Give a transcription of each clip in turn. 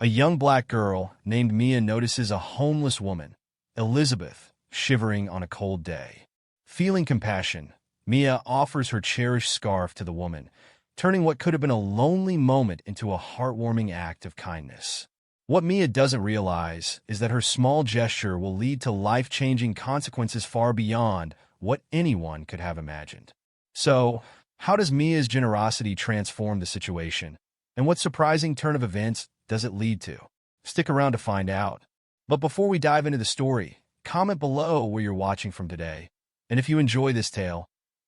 A young black girl named Mia notices a homeless woman, Elizabeth, shivering on a cold day. Feeling compassion, Mia offers her cherished scarf to the woman, turning what could have been a lonely moment into a heartwarming act of kindness. What Mia doesn't realize is that her small gesture will lead to life-changing consequences far beyond what anyone could have imagined. So, how does Mia's generosity transform the situation? And what surprising turn of events does it lead to? Stick around to find out. But before we dive into the story, comment below where you're watching from today. And if you enjoy this tale,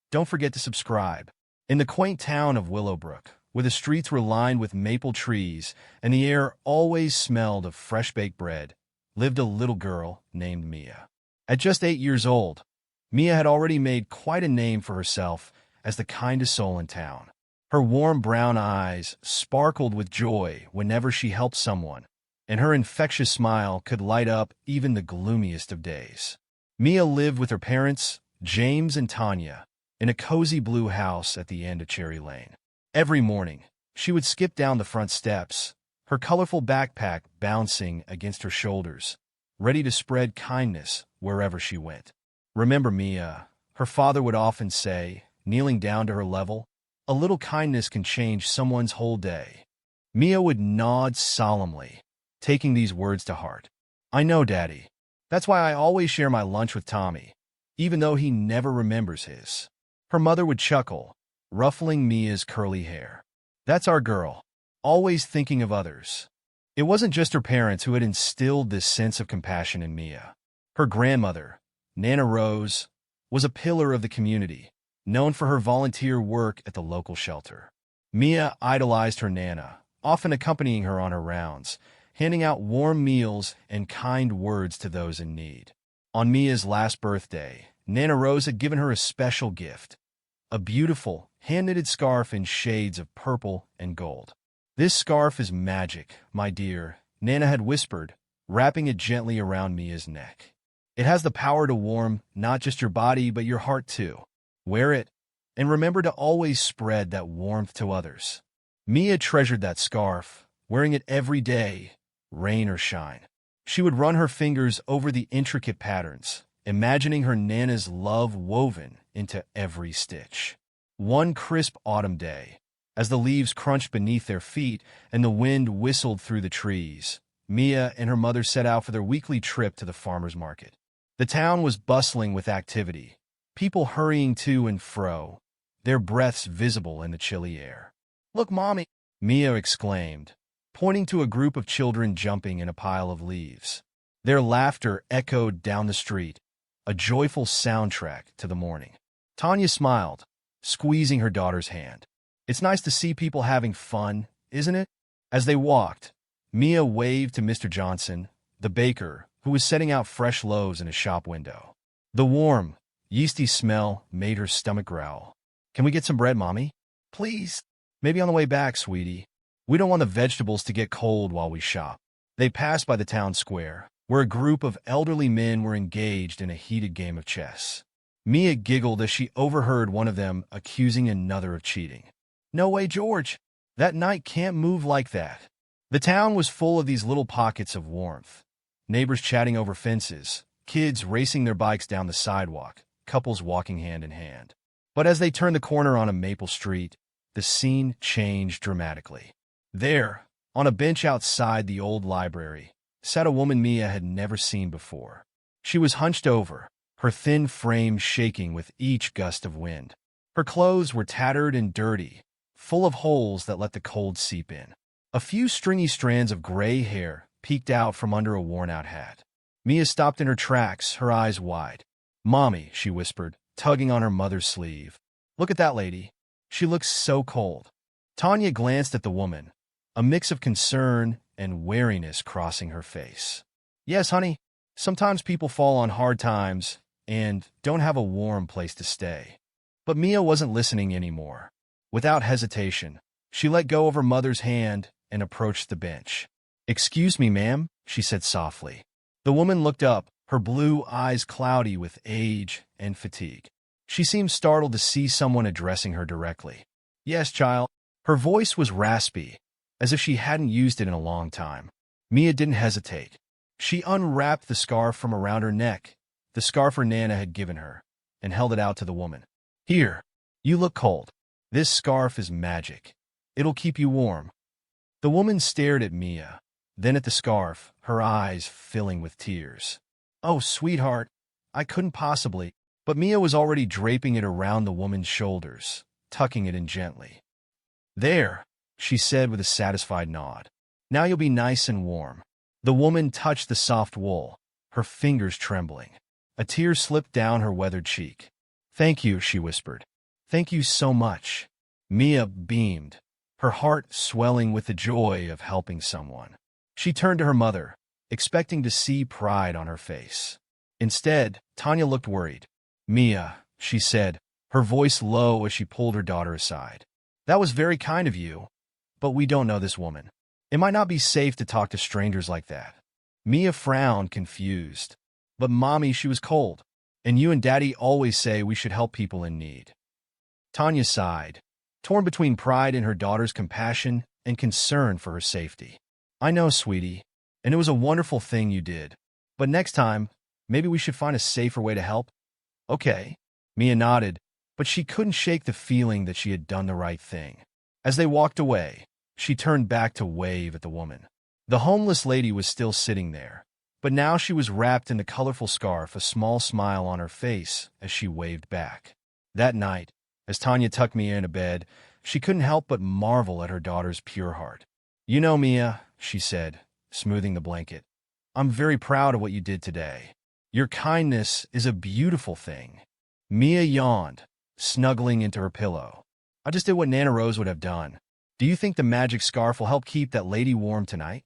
don't forget to subscribe. In the quaint town of Willowbrook, where the streets were lined with maple trees and the air always smelled of fresh-baked bread, lived a little girl named Mia. At just 8 years old, Mia had already made quite a name for herself as the kindest soul in town. Her warm brown eyes sparkled with joy whenever she helped someone, and her infectious smile could light up even the gloomiest of days. Mia lived with her parents, James and Tanya, in a cozy blue house at the end of Cherry Lane. Every morning, she would skip down the front steps, her colorful backpack bouncing against her shoulders, ready to spread kindness wherever she went. "Remember, Mia," her father would often say, kneeling down to her level, "a little kindness can change someone's whole day." Mia would nod solemnly, taking these words to heart. "I know, Daddy. That's why I always share my lunch with Tommy, even though he never remembers his." Her mother would chuckle, ruffling Mia's curly hair. "That's our girl, always thinking of others." It wasn't just her parents who had instilled this sense of compassion in Mia. Her grandmother, Nana Rose, was a pillar of the community, known for her volunteer work at the local shelter. Mia idolized her Nana, often accompanying her on her rounds, handing out warm meals and kind words to those in need. On Mia's last birthday, Nana Rose had given her a special gift, a beautiful, hand-knitted scarf in shades of purple and gold. "This scarf is magic, my dear," Nana had whispered, wrapping it gently around Mia's neck. "It has the power to warm not just your body but your heart too. Wear it, and remember to always spread that warmth to others." Mia treasured that scarf, wearing it every day, rain or shine. She would run her fingers over the intricate patterns, imagining her Nana's love woven into every stitch. One crisp autumn day, as the leaves crunched beneath their feet and the wind whistled through the trees, Mia and her mother set out for their weekly trip to the farmer's market. The town was bustling with activity, people hurrying to and fro, their breaths visible in the chilly air. "Look, Mommy!" Mia exclaimed, pointing to a group of children jumping in a pile of leaves. Their laughter echoed down the street, a joyful soundtrack to the morning. Tanya smiled, squeezing her daughter's hand. "It's nice to see people having fun, isn't it?" As they walked, Mia waved to Mr. Johnson, the baker, who was setting out fresh loaves in a shop window. The warm, yeasty smell made her stomach growl. "Can we get some bread, Mommy?" "Please." "Maybe on the way back, sweetie. We don't want the vegetables to get cold while we shop." They passed by the town square, where a group of elderly men were engaged in a heated game of chess. Mia giggled as she overheard one of them accusing another of cheating. "No way, George. That knight can't move like that." The town was full of these little pockets of warmth. Neighbors chatting over fences, kids racing their bikes down the sidewalk, couples walking hand in hand. But as they turned the corner on a maple street, the scene changed dramatically. There, on a bench outside the old library, sat a woman Mia had never seen before. She was hunched over, her thin frame shaking with each gust of wind. Her clothes were tattered and dirty, full of holes that let the cold seep in. A few stringy strands of gray hair peeked out from under a worn-out hat. Mia stopped in her tracks, her eyes wide. "Mommy," she whispered, tugging on her mother's sleeve. "Look at that lady. She looks so cold." Tanya glanced at the woman, a mix of concern and wariness crossing her face. "Yes, honey. Sometimes people fall on hard times and don't have a warm place to stay." But Mia wasn't listening anymore. Without hesitation, she let go of her mother's hand and approached the bench. "Excuse me, ma'am," she said softly. The woman looked up, her blue eyes cloudy with age and fatigue. She seemed startled to see someone addressing her directly. "Yes, child." Her voice was raspy, as if she hadn't used it in a long time. Mia didn't hesitate. She unwrapped the scarf from around her neck, the scarf her Nana had given her, and held it out to the woman. Here, you look cold. This scarf is magic. It'll keep you warm. The woman stared at Mia, then at the scarf, her eyes filling with tears. Oh, sweetheart, I couldn't possibly. But Mia was already draping it around the woman's shoulders, tucking it in gently. There, she said with a satisfied nod. Now you'll be nice and warm. The woman touched the soft wool, her fingers trembling. A tear slipped down her weathered cheek. Thank you, she whispered. Thank you so much. Mia beamed, her heart swelling with the joy of helping someone. She turned to her mother, expecting to see pride on her face. Instead, Tanya looked worried. Mia, she said, her voice low as she pulled her daughter aside. That was very kind of you, but we don't know this woman. It might not be safe to talk to strangers like that. Mia frowned, confused. But Mommy, she was cold, and you and Daddy always say we should help people in need. Tanya sighed, torn between pride in her daughter's compassion and concern for her safety. I know, sweetie, and it was a wonderful thing you did. But next time, maybe we should find a safer way to help? Okay. Mia nodded, but she couldn't shake the feeling that she had done the right thing. As they walked away, she turned back to wave at the woman. The homeless lady was still sitting there, but now she was wrapped in the colorful scarf, a small smile on her face as she waved back. That night, as Tanya tucked Mia into bed, she couldn't help but marvel at her daughter's pure heart. You know, Mia, she said, smoothing the blanket, I'm very proud of what you did today. Your kindness is a beautiful thing. Mia yawned, snuggling into her pillow. I just did what Nana Rose would have done. Do you think the magic scarf will help keep that lady warm tonight?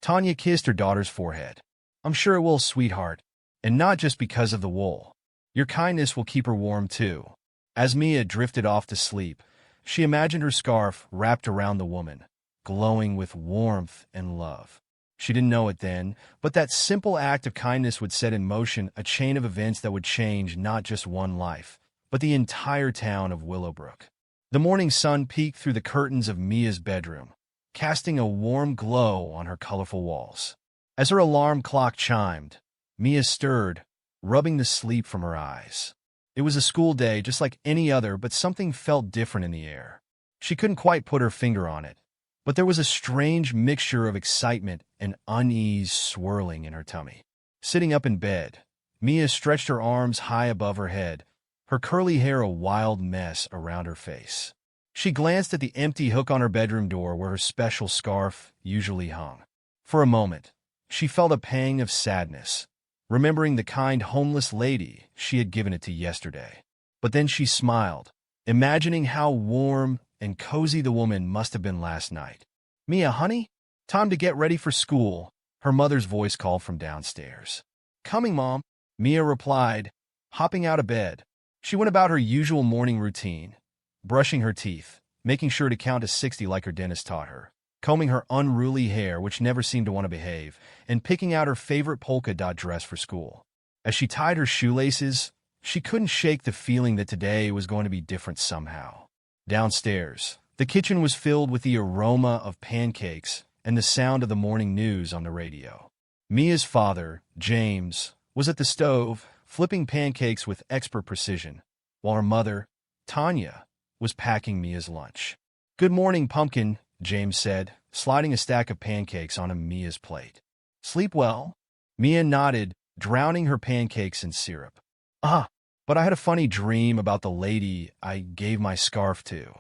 Tanya kissed her daughter's forehead. I'm sure it will, sweetheart, and not just because of the wool. Your kindness will keep her warm, too. As Mia drifted off to sleep, she imagined her scarf wrapped around the woman, glowing with warmth and love. She didn't know it then, but that simple act of kindness would set in motion a chain of events that would change not just one life, but the entire town of Willowbrook. The morning sun peeked through the curtains of Mia's bedroom, casting a warm glow on her colorful walls. As her alarm clock chimed, Mia stirred, rubbing the sleep from her eyes. It was a school day just like any other, but something felt different in the air. She couldn't quite put her finger on it, but there was a strange mixture of excitement and unease swirling in her tummy. Sitting up in bed, Mia stretched her arms high above her head, her curly hair a wild mess around her face. She glanced at the empty hook on her bedroom door where her special scarf usually hung. For a moment, she felt a pang of sadness, remembering the kind homeless lady she had given it to yesterday. But then she smiled, imagining how warm and cozy the woman must have been last night. Mia, honey, time to get ready for school, her mother's voice called from downstairs. Coming, Mom, Mia replied, hopping out of bed. She went about her usual morning routine, brushing her teeth, making sure to count to 60 like her dentist taught her, combing her unruly hair, which never seemed to want to behave, and picking out her favorite polka dot dress for school. As she tied her shoelaces, she couldn't shake the feeling that today was going to be different somehow. Downstairs, the kitchen was filled with the aroma of pancakes and the sound of the morning news on the radio. Mia's father, James, was at the stove, flipping pancakes with expert precision, while her mother, Tanya, was packing Mia's lunch. Good morning, Pumpkin, James said, sliding a stack of pancakes onto Mia's plate. Sleep well? Mia nodded, drowning her pancakes in syrup. But I had a funny dream about the lady I gave my scarf to.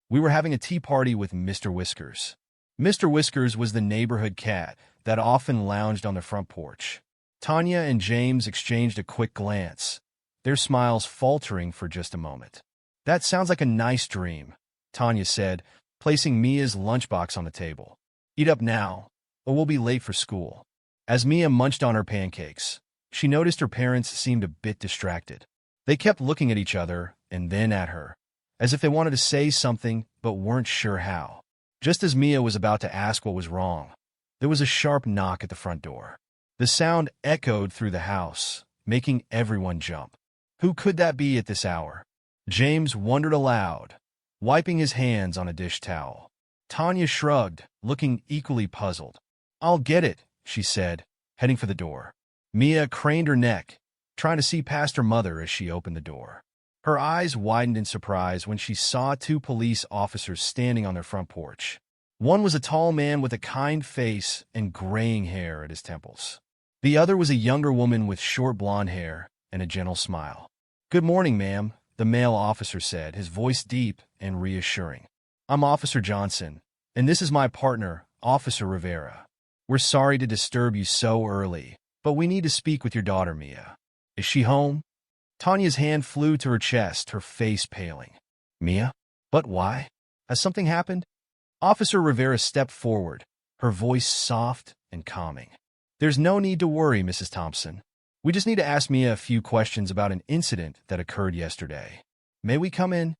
We were having a tea party with Mr. Whiskers. Mr. Whiskers was the neighborhood cat that often lounged on the front porch. Tanya and James exchanged a quick glance, their smiles faltering for just a moment. That sounds like a nice dream, Tanya said, placing Mia's lunchbox on the table. Eat up now, or we'll be late for school. As Mia munched on her pancakes, she noticed her parents seemed a bit distracted. They kept looking at each other and then at her, as if they wanted to say something but weren't sure how. Just as Mia was about to ask what was wrong, there was a sharp knock at the front door. The sound echoed through the house, making everyone jump. Who could that be at this hour? James wondered aloud, wiping his hands on a dish towel. Tanya shrugged, looking equally puzzled. I'll get it, she said, heading for the door. Mia craned her neck, trying to see past her mother as she opened the door. Her eyes widened in surprise when she saw two police officers standing on their front porch. One was a tall man with a kind face and graying hair at his temples. The other was a younger woman with short blonde hair and a gentle smile. "Good morning, ma'am," the male officer said, his voice deep and reassuring. "I'm Officer Johnson, and this is my partner, Officer Rivera. We're sorry to disturb you so early, but we need to speak with your daughter, Mia. Is she home?" Tanya's hand flew to her chest, her face paling. "Mia? But why? Has something happened?" Officer Rivera stepped forward, her voice soft and calming. "There's no need to worry, Mrs. Thompson. We just need to ask Mia a few questions about an incident that occurred yesterday. May we come in?"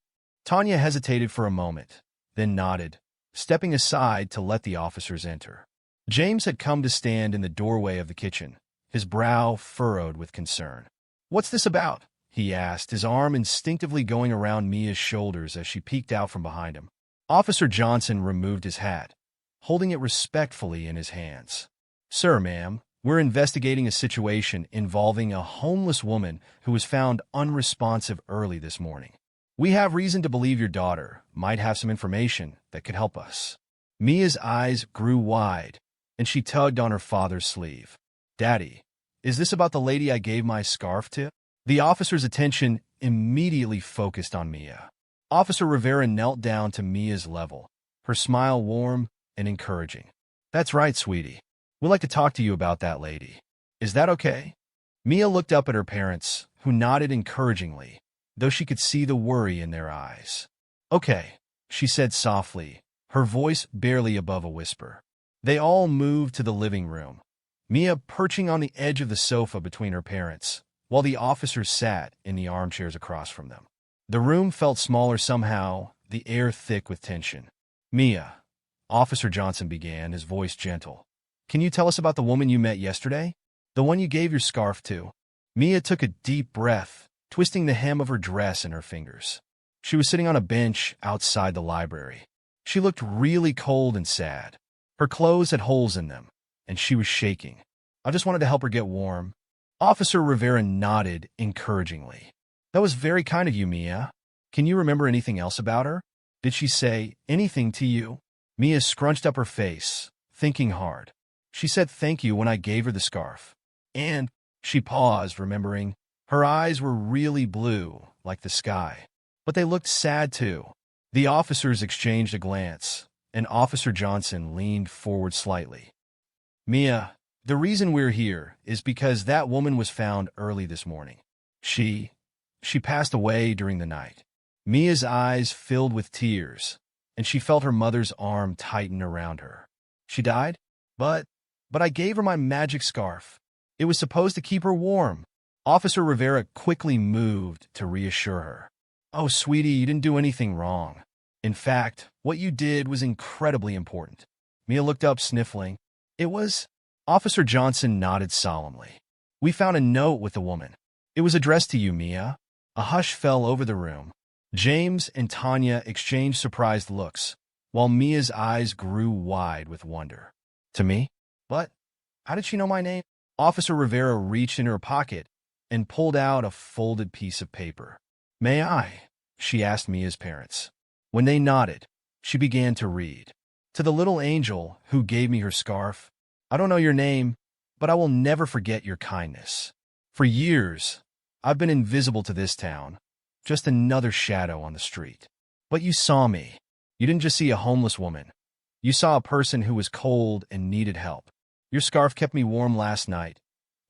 Tanya hesitated for a moment, then nodded, stepping aside to let the officers enter. James had come to stand in the doorway of the kitchen, his brow furrowed with concern. "What's this about?" he asked, his arm instinctively going around Mia's shoulders as she peeked out from behind him. Officer Johnson removed his hat, holding it respectfully in his hands. "Sir, ma'am, we're investigating a situation involving a homeless woman who was found unresponsive early this morning. We have reason to believe your daughter might have some information that could help us." Mia's eyes grew wide, and she tugged on her father's sleeve. "Daddy, is this about the lady I gave my scarf to?" The officer's attention immediately focused on Mia. Officer Rivera knelt down to Mia's level, her smile warm and encouraging. "That's right, sweetie. We'd like to talk to you about that lady. Is that okay?" Mia looked up at her parents, who nodded encouragingly, though she could see the worry in their eyes. "Okay," she said softly, her voice barely above a whisper. They all moved to the living room, Mia perching on the edge of the sofa between her parents, while the officers sat in the armchairs across from them. The room felt smaller somehow, the air thick with tension. "Mia," Officer Johnson began, his voice gentle, "can you tell us about the woman you met yesterday? The one you gave your scarf to?" Mia took a deep breath, twisting the hem of her dress in her fingers. She was sitting on a bench outside the library. She looked really cold and sad. Her clothes had holes in them, and she was shaking. "I just wanted to help her get warm." Officer Rivera nodded encouragingly. "That was very kind of you, Mia. Can you remember anything else about her? Did she say anything to you?" Mia scrunched up her face, thinking hard. "She said thank you when I gave her the scarf. And," she paused, remembering, her eyes were really blue, like the sky. "But they looked sad, too." The officers exchanged a glance, and Officer Johnson leaned forward slightly. "Mia, the reason we're here is because that woman was found early this morning. She passed away during the night." Mia's eyes filled with tears, and she felt her mother's arm tighten around her. "She died? But I gave her my magic scarf. It was supposed to keep her warm." Officer Rivera quickly moved to reassure her. "Oh, sweetie, you didn't do anything wrong. In fact, what you did was incredibly important." Mia looked up, sniffling. "It was—" Officer Johnson nodded solemnly. "We found a note with the woman. It was addressed to you, Mia." A hush fell over the room. James and Tanya exchanged surprised looks, while Mia's eyes grew wide with wonder. "To me? But how did she know my name?" Officer Rivera reached in her pocket and pulled out a folded piece of paper. "May I?" she asked Mia's parents. When they nodded, she began to read. "To the little angel who gave me her scarf, I don't know your name, but I will never forget your kindness. For years, I've been invisible to this town, just another shadow on the street. But you saw me. You didn't just see a homeless woman. You saw a person who was cold and needed help. Your scarf kept me warm last night,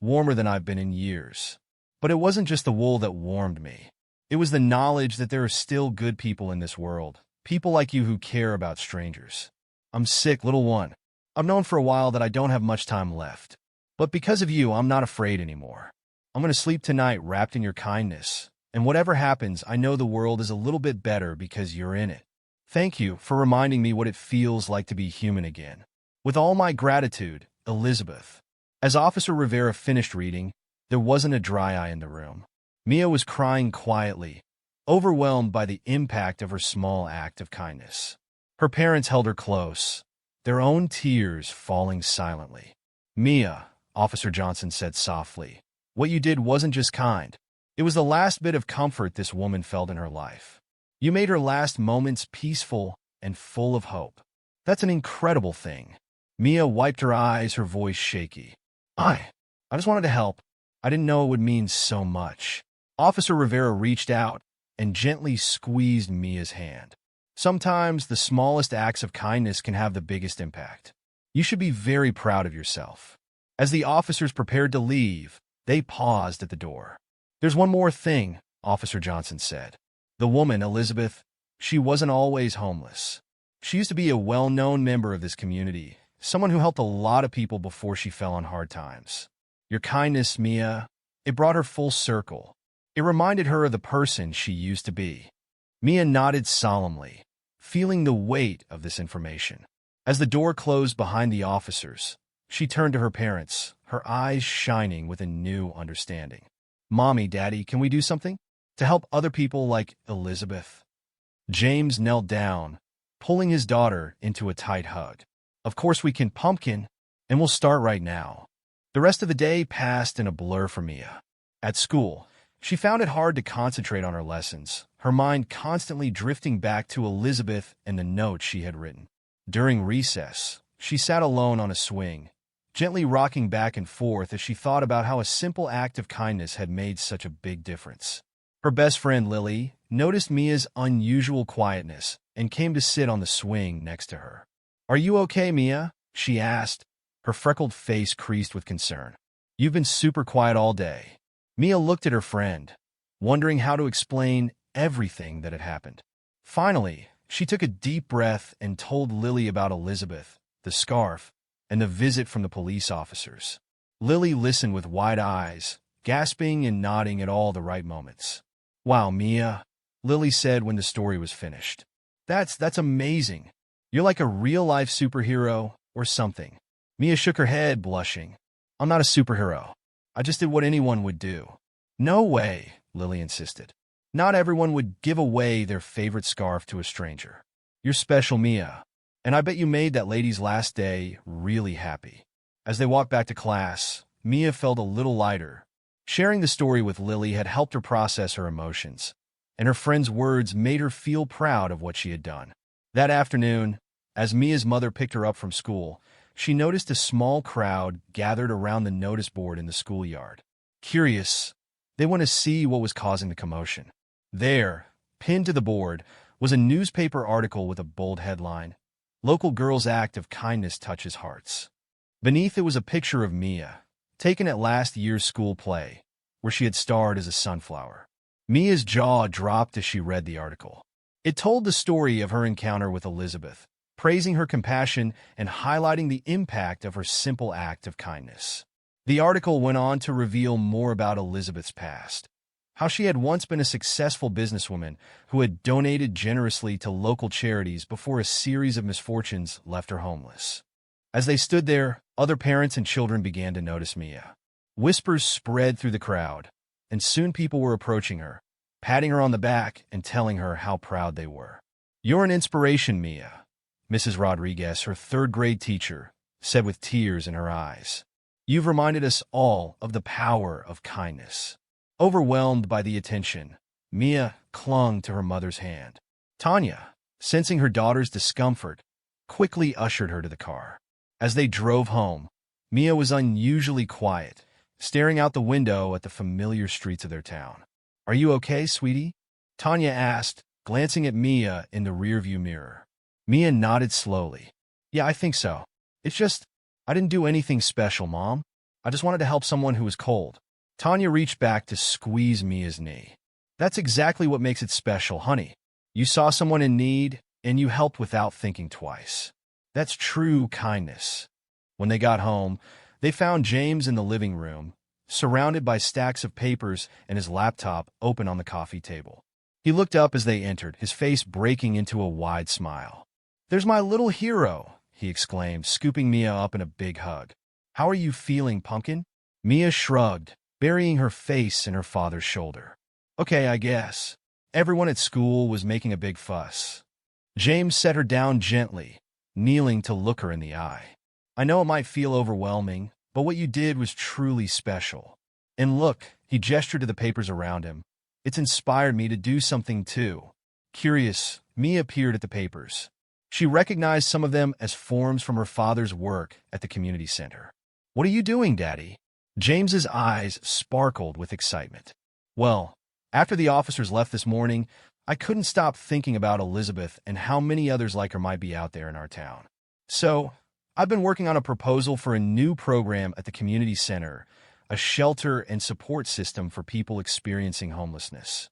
warmer than I've been in years. But it wasn't just the wool that warmed me. It was the knowledge that there are still good people in this world, people like you who care about strangers. I'm sick, little one. I've known for a while that I don't have much time left. But because of you, I'm not afraid anymore. I'm going to sleep tonight wrapped in your kindness. And whatever happens, I know the world is a little bit better because you're in it. Thank you for reminding me what it feels like to be human again. With all my gratitude, Elizabeth." As Officer Rivera finished reading, there wasn't a dry eye in the room. Mia was crying quietly, overwhelmed by the impact of her small act of kindness. Her parents held her close, their own tears falling silently. Mia, Officer Johnson said softly, what you did wasn't just kind. It was the last bit of comfort this woman felt in her life. You made her last moments peaceful and full of hope. That's an incredible thing. Mia wiped her eyes, her voice shaky. I just wanted to help. I didn't know it would mean so much. Officer Rivera reached out and gently squeezed Mia's hand. Sometimes the smallest acts of kindness can have the biggest impact. You should be very proud of yourself. As the officers prepared to leave, they paused at the door. There's one more thing, Officer Johnson said. The woman, Elizabeth, she wasn't always homeless. She used to be a well-known member of this community, someone who helped a lot of people before she fell on hard times. Your kindness, Mia, it brought her full circle. It reminded her of the person she used to be. Mia nodded solemnly, feeling the weight of this information. As the door closed behind the officers, she turned to her parents, her eyes shining with a new understanding. Mommy, Daddy, can we do something to help other people like Elizabeth? James knelt down, pulling his daughter into a tight hug. Of course we can, Pumpkin, and we'll start right now. The rest of the day passed in a blur for Mia. At school, she found it hard to concentrate on her lessons, her mind constantly drifting back to Elizabeth and the note she had written. During recess, she sat alone on a swing, gently rocking back and forth as she thought about how a simple act of kindness had made such a big difference. Her best friend, Lily, noticed Mia's unusual quietness and came to sit on the swing next to her. Are you okay, Mia? She asked, her freckled face creased with concern. You've been super quiet all day. Mia looked at her friend, wondering how to explain everything that had happened. Finally, she took a deep breath and told Lily about Elizabeth, the scarf, and the visit from the police officers. Lily listened with wide eyes, gasping and nodding at all the right moments. Wow, Mia, Lily said when the story was finished. That's amazing. You're like a real-life superhero or something. Mia shook her head, blushing. I'm not a superhero. I just did what anyone would do. No way, Lily insisted. Not everyone would give away their favorite scarf to a stranger. You're special, Mia. And I bet you made that lady's last day really happy. As they walked back to class, Mia felt a little lighter. Sharing the story with Lily had helped her process her emotions, and her friend's words made her feel proud of what she had done. That afternoon, as Mia's mother picked her up from school, she noticed a small crowd gathered around the notice board in the schoolyard. Curious, they went to see what was causing the commotion. There, pinned to the board, was a newspaper article with a bold headline, Local Girl's Act of Kindness Touches Hearts. Beneath it was a picture of Mia, taken at last year's school play, where she had starred as a sunflower. Mia's jaw dropped as she read the article. It told the story of her encounter with Elizabeth, praising her compassion and highlighting the impact of her simple act of kindness. The article went on to reveal more about Elizabeth's past, how she had once been a successful businesswoman who had donated generously to local charities before a series of misfortunes left her homeless. As they stood there, other parents and children began to notice Mia. Whispers spread through the crowd, and soon people were approaching her, patting her on the back and telling her how proud they were. You're an inspiration, Mia, Mrs. Rodriguez, her third-grade teacher, said with tears in her eyes. You've reminded us all of the power of kindness. Overwhelmed by the attention, Mia clung to her mother's hand. Tanya, sensing her daughter's discomfort, quickly ushered her to the car. As they drove home, Mia was unusually quiet, staring out the window at the familiar streets of their town. Are you okay, sweetie? Tanya asked, glancing at Mia in the rearview mirror. Mia nodded slowly. Yeah, I think so. It's just, I didn't do anything special, Mom. I just wanted to help someone who was cold. Tanya reached back to squeeze Mia's knee. That's exactly what makes it special, honey. You saw someone in need, and you helped without thinking twice. That's true kindness. When they got home, they found James in the living room, surrounded by stacks of papers and his laptop open on the coffee table. He looked up as they entered, his face breaking into a wide smile. There's my little hero, he exclaimed, scooping Mia up in a big hug. How are you feeling, Pumpkin? Mia shrugged, burying her face in her father's shoulder. Okay, I guess. Everyone at school was making a big fuss. James set her down gently, kneeling to look her in the eye. I know it might feel overwhelming, but what you did was truly special. And look, he gestured to the papers around him. It's inspired me to do something too. Curious, Mia peered at the papers. She recognized some of them as forms from her father's work at the community center. What are you doing, Daddy? James's eyes sparkled with excitement. Well, after the officers left this morning, I couldn't stop thinking about Elizabeth and how many others like her might be out there in our town. So, I've been working on a proposal for a new program at the community center, a shelter and support system for people experiencing homelessness.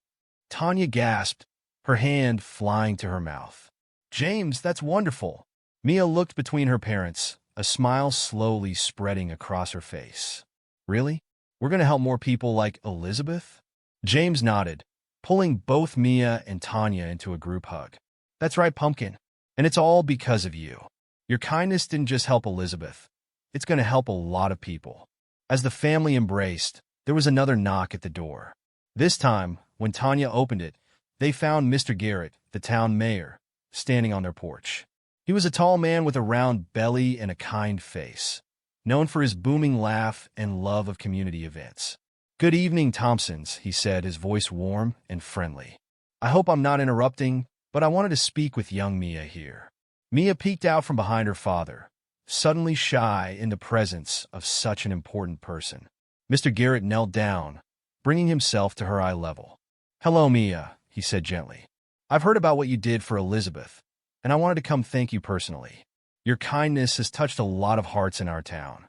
Tanya gasped, her hand flying to her mouth. James, that's wonderful. Mia looked between her parents, a smile slowly spreading across her face. Really? We're going to help more people like Elizabeth? James nodded, pulling both Mia and Tanya into a group hug. That's right, Pumpkin. And it's all because of you. Your kindness didn't just help Elizabeth. It's going to help a lot of people. As the family embraced, there was another knock at the door. This time, when Tanya opened it, they found Mr. Garrett, the town mayor, standing on their porch. He was a tall man with a round belly and a kind face, known for his booming laugh and love of community events. Good evening, Thompsons, he said, his voice warm and friendly. I hope I'm not interrupting, but I wanted to speak with young Mia here. Mia peeked out from behind her father, suddenly shy in the presence of such an important person. Mr. Garrett knelt down, bringing himself to her eye level. Hello, Mia, he said gently. I've heard about what you did for Elizabeth, and I wanted to come thank you personally. Your kindness has touched a lot of hearts in our town.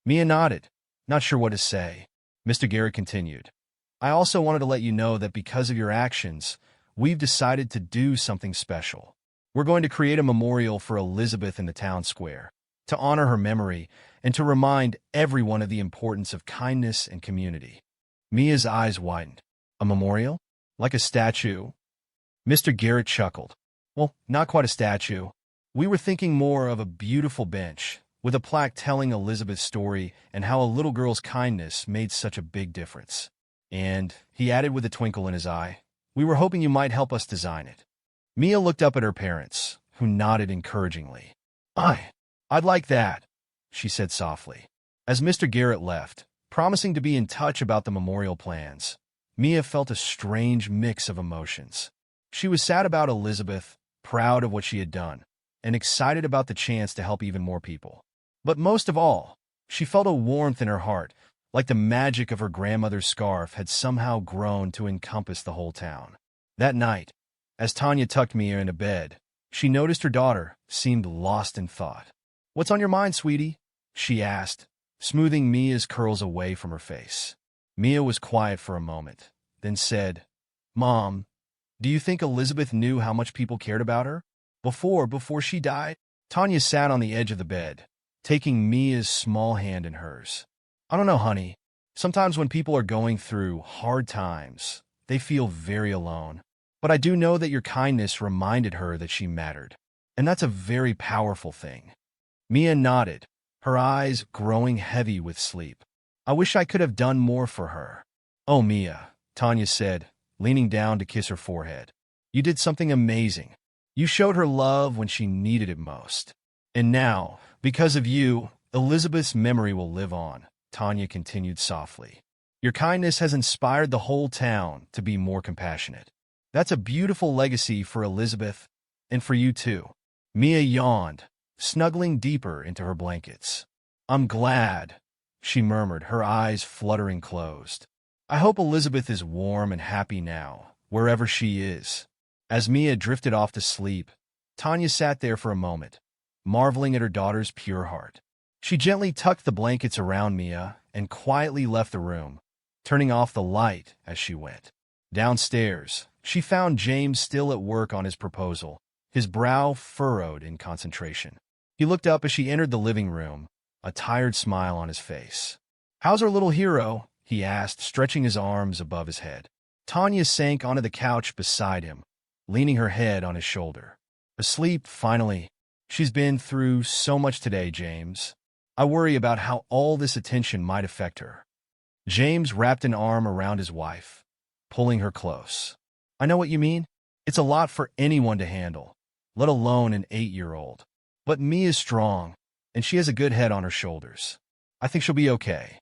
Mia nodded, not sure what to say. Mr. Garrett continued. I also wanted to let you know that because of your actions, we've decided to do something special. We're going to create a memorial for Elizabeth in the town square, to honor her memory and to remind everyone of the importance of kindness and community. Mia's eyes widened. A memorial? Like a statue? Mr. Garrett chuckled. Well, not quite a statue. We were thinking more of a beautiful bench, with a plaque telling Elizabeth's story and how a little girl's kindness made such a big difference. And, he added with a twinkle in his eye, we were hoping you might help us design it. Mia looked up at her parents, who nodded encouragingly. I'd like that, she said softly. As Mr. Garrett left, promising to be in touch about the memorial plans, Mia felt a strange mix of emotions. She was sad about Elizabeth, proud of what she had done, and excited about the chance to help even more people. But most of all, she felt a warmth in her heart, like the magic of her grandmother's scarf had somehow grown to encompass the whole town. That night, as Tanya tucked Mia into bed, she noticed her daughter seemed lost in thought. What's on your mind, sweetie? She asked, smoothing Mia's curls away from her face. Mia was quiet for a moment, then said, Mom, do you think Elizabeth knew how much people cared about her? Before she died? Tanya sat on the edge of the bed, taking Mia's small hand in hers. I don't know, honey. Sometimes when people are going through hard times, they feel very alone. But I do know that your kindness reminded her that she mattered. And that's a very powerful thing. Mia nodded, her eyes growing heavy with sleep. I wish I could have done more for her. Oh, Mia, Tanya said, leaning down to kiss her forehead. You did something amazing. You showed her love when she needed it most. And now, because of you, Elizabeth's memory will live on, Tanya continued softly. Your kindness has inspired the whole town to be more compassionate. That's a beautiful legacy for Elizabeth, and for you too. Mia yawned, snuggling deeper into her blankets. I'm glad, she murmured, her eyes fluttering closed. I hope Elizabeth is warm and happy now, wherever she is. As Mia drifted off to sleep, Tanya sat there for a moment, marveling at her daughter's pure heart. She gently tucked the blankets around Mia and quietly left the room, turning off the light as she went. Downstairs, she found James still at work on his proposal, his brow furrowed in concentration. He looked up as she entered the living room, a tired smile on his face. How's our little hero? He asked, stretching his arms above his head. Tanya sank onto the couch beside him, leaning her head on his shoulder. Asleep, finally. She's been through so much today, James. I worry about how all this attention might affect her. James wrapped an arm around his wife, pulling her close. I know what you mean. It's a lot for anyone to handle, let alone an 8-year-old. But Mia's strong, and she has a good head on her shoulders. I think she'll be okay.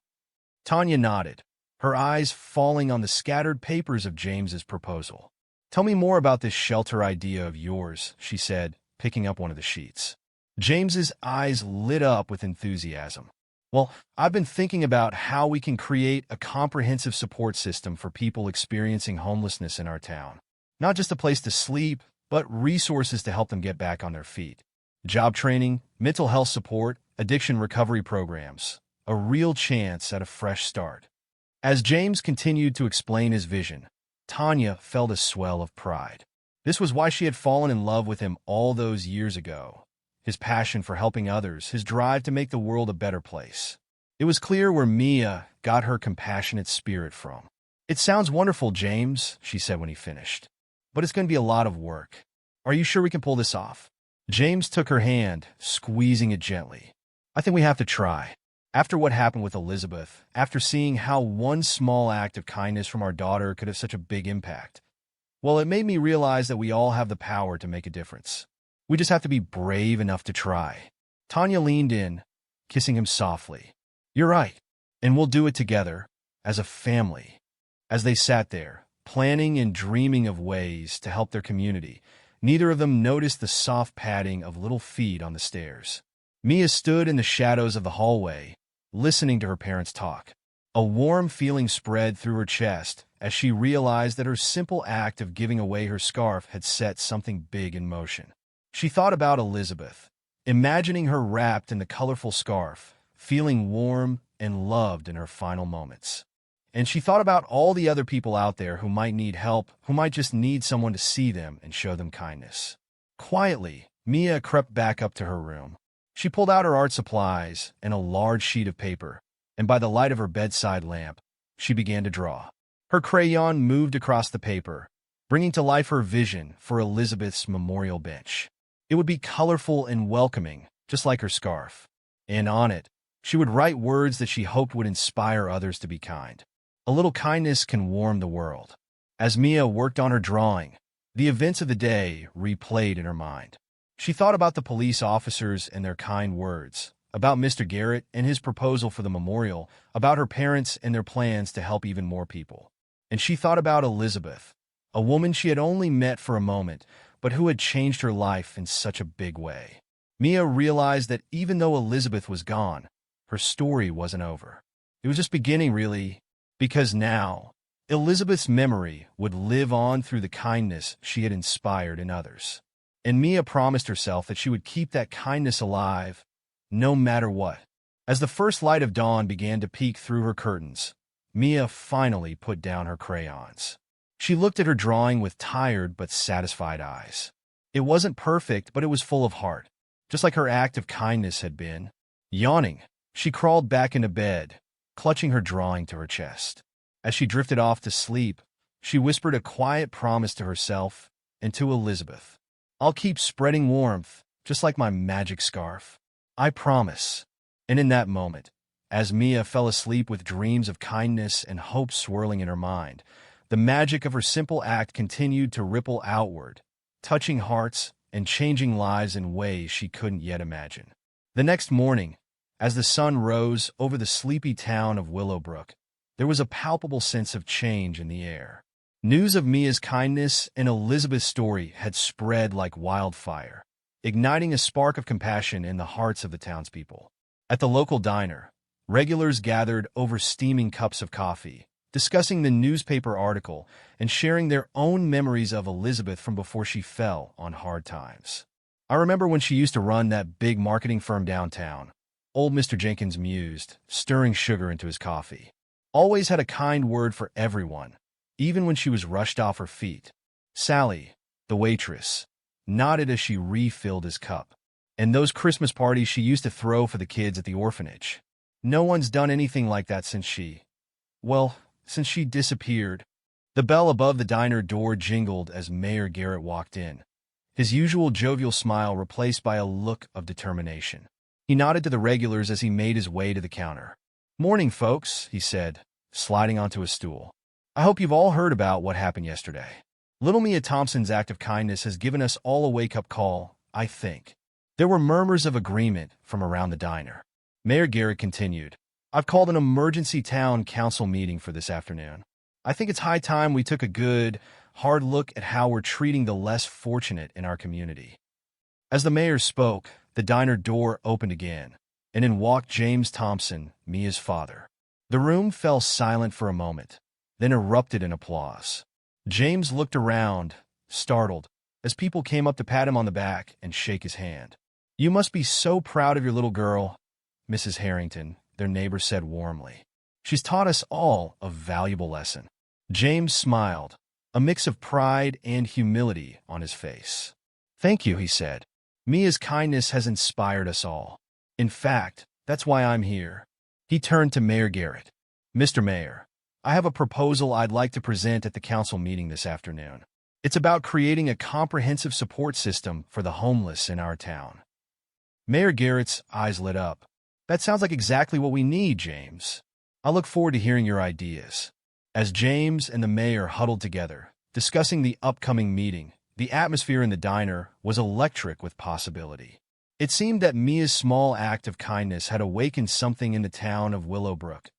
Tanya nodded, her eyes falling on the scattered papers of James's proposal. Tell me more about this shelter idea of yours, she said, picking up one of the sheets. James's eyes lit up with enthusiasm. Well, I've been thinking about how we can create a comprehensive support system for people experiencing homelessness in our town. Not just a place to sleep, but resources to help them get back on their feet. Job training, mental health support, addiction recovery programs. A real chance at a fresh start. As James continued to explain his vision, Tanya felt a swell of pride. This was why she had fallen in love with him all those years ago. His passion for helping others, his drive to make the world a better place. It was clear where Mia got her compassionate spirit from. It sounds wonderful, James, she said when he finished. But it's going to be a lot of work. Are you sure we can pull this off? James took her hand, squeezing it gently. I think we have to try. After what happened with Elizabeth, after seeing how one small act of kindness from our daughter could have such a big impact, well, it made me realize that we all have the power to make a difference. We just have to be brave enough to try. Tanya leaned in, kissing him softly. You're right, and we'll do it together, as a family. As they sat there, planning and dreaming of ways to help their community, neither of them noticed the soft padding of little feet on the stairs. Mia stood in the shadows of the hallway, listening to her parents talk. A warm feeling spread through her chest as she realized that her simple act of giving away her scarf had set something big in motion. She thought about Elizabeth, imagining her wrapped in the colorful scarf, feeling warm and loved in her final moments. And she thought about all the other people out there who might need help, who might just need someone to see them and show them kindness. Quietly, Mia crept back up to her room. She pulled out her art supplies and a large sheet of paper, and by the light of her bedside lamp, she began to draw. Her crayon moved across the paper, bringing to life her vision for Elizabeth's memorial bench. It would be colorful and welcoming, just like her scarf. And on it, she would write words that she hoped would inspire others to be kind. A little kindness can warm the world. As Mia worked on her drawing, the events of the day replayed in her mind. She thought about the police officers and their kind words, about Mr. Garrett and his proposal for the memorial, about her parents and their plans to help even more people. And she thought about Elizabeth, a woman she had only met for a moment, but who had changed her life in such a big way. Mia realized that even though Elizabeth was gone, her story wasn't over. It was just beginning, really, because now, Elizabeth's memory would live on through the kindness she had inspired in others. And Mia promised herself that she would keep that kindness alive, no matter what. As the first light of dawn began to peek through her curtains, Mia finally put down her crayons. She looked at her drawing with tired but satisfied eyes. It wasn't perfect, but it was full of heart, just like her act of kindness had been. Yawning, she crawled back into bed, clutching her drawing to her chest. As she drifted off to sleep, she whispered a quiet promise to herself and to Elizabeth. I'll keep spreading warmth, just like my magic scarf. I promise. And in that moment, as Mia fell asleep with dreams of kindness and hope swirling in her mind, the magic of her simple act continued to ripple outward, touching hearts and changing lives in ways she couldn't yet imagine. The next morning, as the sun rose over the sleepy town of Willowbrook, there was a palpable sense of change in the air. News of Mia's kindness and Elizabeth's story had spread like wildfire, igniting a spark of compassion in the hearts of the townspeople. At the local diner, regulars gathered over steaming cups of coffee, discussing the newspaper article and sharing their own memories of Elizabeth from before she fell on hard times. I remember when she used to run that big marketing firm downtown, old Mr. Jenkins mused, stirring sugar into his coffee. Always had a kind word for everyone, even when she was rushed off her feet. Sally, the waitress, nodded as she refilled his cup. And those Christmas parties she used to throw for the kids at the orphanage. No one's done anything like that since since she disappeared. The bell above the diner door jingled as Mayor Garrett walked in, his usual jovial smile replaced by a look of determination. He nodded to the regulars as he made his way to the counter. Morning, folks, he said, sliding onto a stool. I hope you've all heard about what happened yesterday. Little Mia Thompson's act of kindness has given us all a wake-up call, I think. There were murmurs of agreement from around the diner. Mayor Garrett continued. I've called an emergency town council meeting for this afternoon. I think it's high time we took a good, hard look at how we're treating the less fortunate in our community." As the mayor spoke, the diner door opened again, and in walked James Thompson, Mia's father. The room fell silent for a moment, then erupted in applause. James looked around, startled, as people came up to pat him on the back and shake his hand. "You must be so proud of your little girl, Mrs. Harrington," their neighbor said warmly. "She's taught us all a valuable lesson." James smiled, a mix of pride and humility on his face. "Thank you," he said. "Mia's kindness has inspired us all. In fact, that's why I'm here." He turned to Mayor Garrett. "Mr. Mayor, I have a proposal I'd like to present at the council meeting this afternoon. It's about creating a comprehensive support system for the homeless in our town." Mayor Garrett's eyes lit up. "That sounds like exactly what we need, James. I look forward to hearing your ideas." As James and the mayor huddled together, discussing the upcoming meeting, the atmosphere in the diner was electric with possibility. It seemed that Mia's small act of kindness had awakened something in the town of Willowbrook,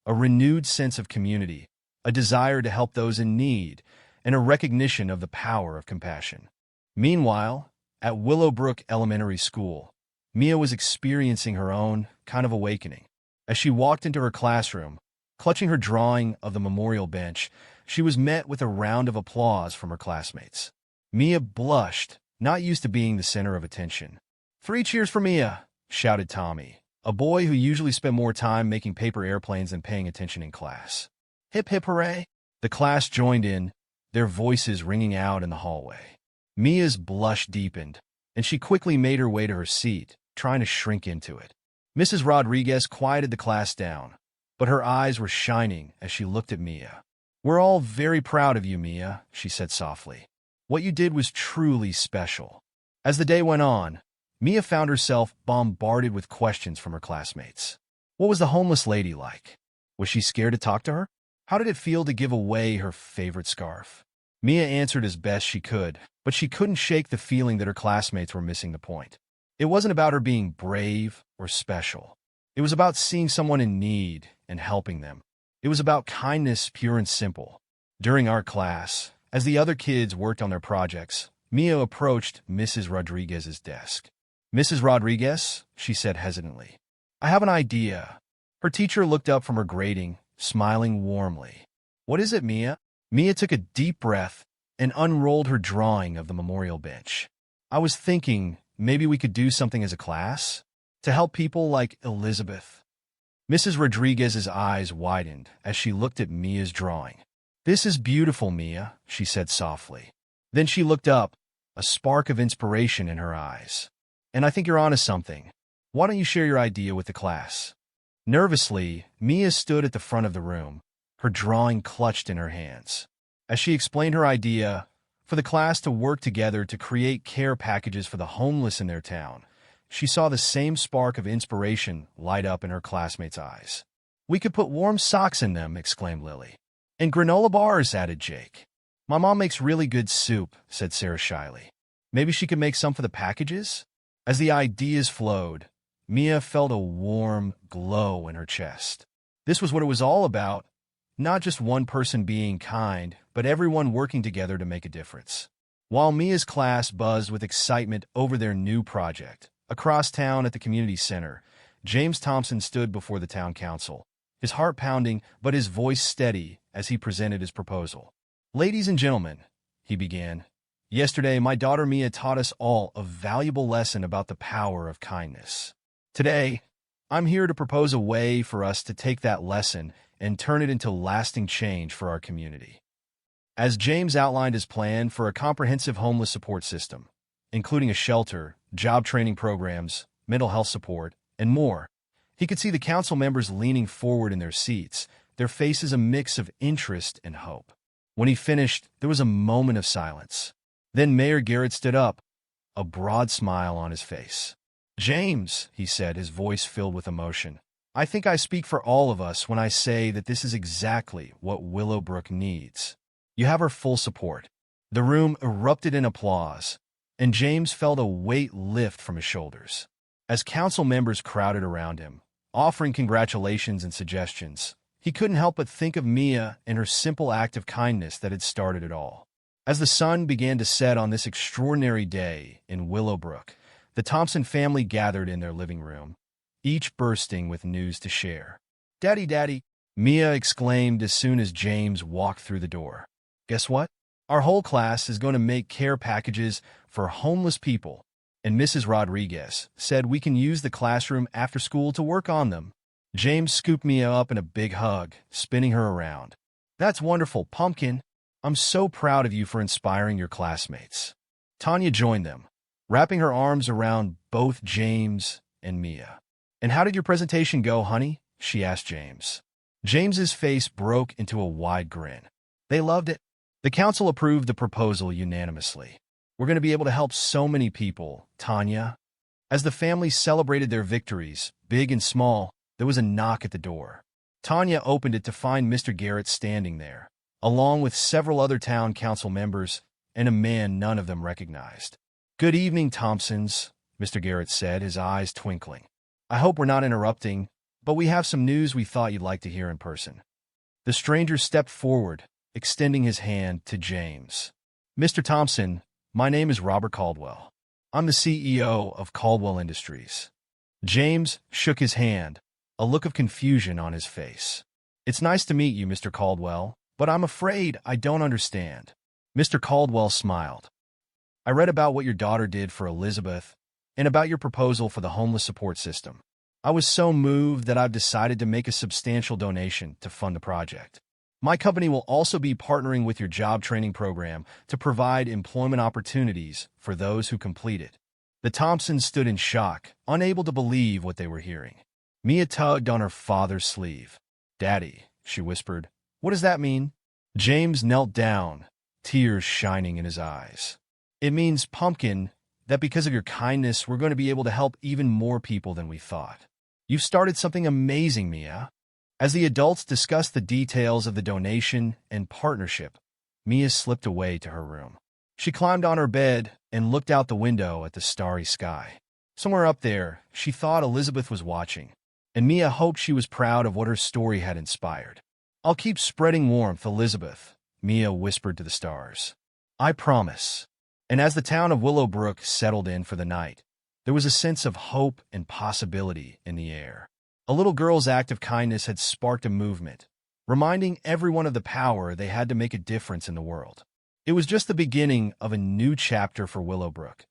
a renewed sense of community, a desire to help those in need, and a recognition of the power of compassion. Meanwhile, at Willowbrook Elementary School, Mia was experiencing her own kind of awakening. As she walked into her classroom, clutching her drawing of the memorial bench, she was met with a round of applause from her classmates. Mia blushed, not used to being the center of attention. "3 cheers for Mia," shouted Tommy, a boy who usually spent more time making paper airplanes than paying attention in class. "Hip hip hooray!" The class joined in, their voices ringing out in the hallway. Mia's blush deepened, and she quickly made her way to her seat, trying to shrink into it. Mrs. Rodriguez quieted the class down, but her eyes were shining as she looked at Mia. "We're all very proud of you, Mia," she said softly. "What you did was truly special." As the day went on, Mia found herself bombarded with questions from her classmates. What was the homeless lady like? Was she scared to talk to her? How did it feel to give away her favorite scarf? Mia answered as best she could, but she couldn't shake the feeling that her classmates were missing the point. It wasn't about her being brave or special. It was about seeing someone in need and helping them. It was about kindness, pure and simple. During our class, as the other kids worked on their projects, Mia approached Mrs. Rodriguez's desk. "Mrs. Rodriguez," she said hesitantly, "I have an idea." Her teacher looked up from her grading, smiling warmly. "What is it, Mia?" Mia took a deep breath and unrolled her drawing of the memorial bench. "I was thinking maybe we could do something as a class to help people like Elizabeth." Mrs. Rodriguez's eyes widened as she looked at Mia's drawing. "This is beautiful, Mia," she said softly. Then she looked up, a spark of inspiration in her eyes. "And I think you're onto something. Why don't you share your idea with the class?" Nervously, Mia stood at the front of the room, her drawing clutched in her hands. As she explained her idea, for the class to work together to create care packages for the homeless in their town, she saw the same spark of inspiration light up in her classmates' eyes. "We could put warm socks in them," exclaimed Lily. "And granola bars," added Jake. "My mom makes really good soup," said Sarah shyly. "Maybe she could make some for the packages?" As the ideas flowed, Mia felt a warm glow in her chest. This was what it was all about, not just one person being kind, but everyone working together to make a difference. While Mia's class buzzed with excitement over their new project, across town at the community center, James Thompson stood before the town council, his heart pounding but his voice steady as he presented his proposal. "Ladies and gentlemen," he began, "yesterday my daughter Mia taught us all a valuable lesson about the power of kindness. Today, I'm here to propose a way for us to take that lesson and turn it into lasting change for our community." As James outlined his plan for a comprehensive homeless support system, including a shelter, job training programs, mental health support, and more, he could see the council members leaning forward in their seats, their faces a mix of interest and hope. When he finished, there was a moment of silence. Then Mayor Garrett stood up, a broad smile on his face. "James," he said, his voice filled with emotion, "I think I speak for all of us when I say that this is exactly what Willowbrook needs. You have our full support." The room erupted in applause, and James felt a weight lift from his shoulders. As council members crowded around him, offering congratulations and suggestions. He couldn't help but think of Mia and her simple act of kindness that had started it all. As the sun began to set on this extraordinary day in Willowbrook, the Thompson family gathered in their living room, each bursting with news to share. "Daddy, Daddy," Mia exclaimed as soon as James walked through the door. "Guess what? Our whole class is going to make care packages for homeless people, and Mrs. Rodriguez said we can use the classroom after school to work on them." James scooped Mia up in a big hug, spinning her around. "That's wonderful, Pumpkin. I'm so proud of you for inspiring your classmates." Tanya joined them, wrapping her arms around both James and Mia. "And how did your presentation go, honey?" she asked James. James's face broke into a wide grin. "They loved it. The council approved the proposal unanimously. We're going to be able to help so many people, Tanya." As the family celebrated their victories, big and small, there was a knock at the door. Tanya opened it to find Mr. Garrett standing there, along with several other town council members and a man none of them recognized. "Good evening, Thompsons," Mr. Garrett said, his eyes twinkling. "I hope we're not interrupting, but we have some news we thought you'd like to hear in person." The stranger stepped forward, extending his hand to James. "Mr. Thompson, my name is Robert Caldwell. I'm the CEO of Caldwell Industries." James shook his hand, a look of confusion on his face. "It's nice to meet you, Mr. Caldwell, but I'm afraid I don't understand." Mr. Caldwell smiled. "I read about what your daughter did for Elizabeth and about your proposal for the homeless support system. I was so moved that I've decided to make a substantial donation to fund the project. My company will also be partnering with your job training program to provide employment opportunities for those who complete it." The Thompsons stood in shock, unable to believe what they were hearing. Mia tugged on her father's sleeve. "Daddy," she whispered, "what does that mean?" James knelt down, tears shining in his eyes. "It means, Pumpkin, that because of your kindness, we're going to be able to help even more people than we thought. You've started something amazing, Mia." As the adults discussed the details of the donation and partnership, Mia slipped away to her room. She climbed on her bed and looked out the window at the starry sky. Somewhere up there, she thought Elizabeth was watching, and Mia hoped she was proud of what her story had inspired. "I'll keep spreading warmth, Elizabeth," Mia whispered to the stars. "I promise." And as the town of Willowbrook settled in for the night, there was a sense of hope and possibility in the air. A little girl's act of kindness had sparked a movement, reminding everyone of the power they had to make a difference in the world. It was just the beginning of a new chapter for Willowbrook,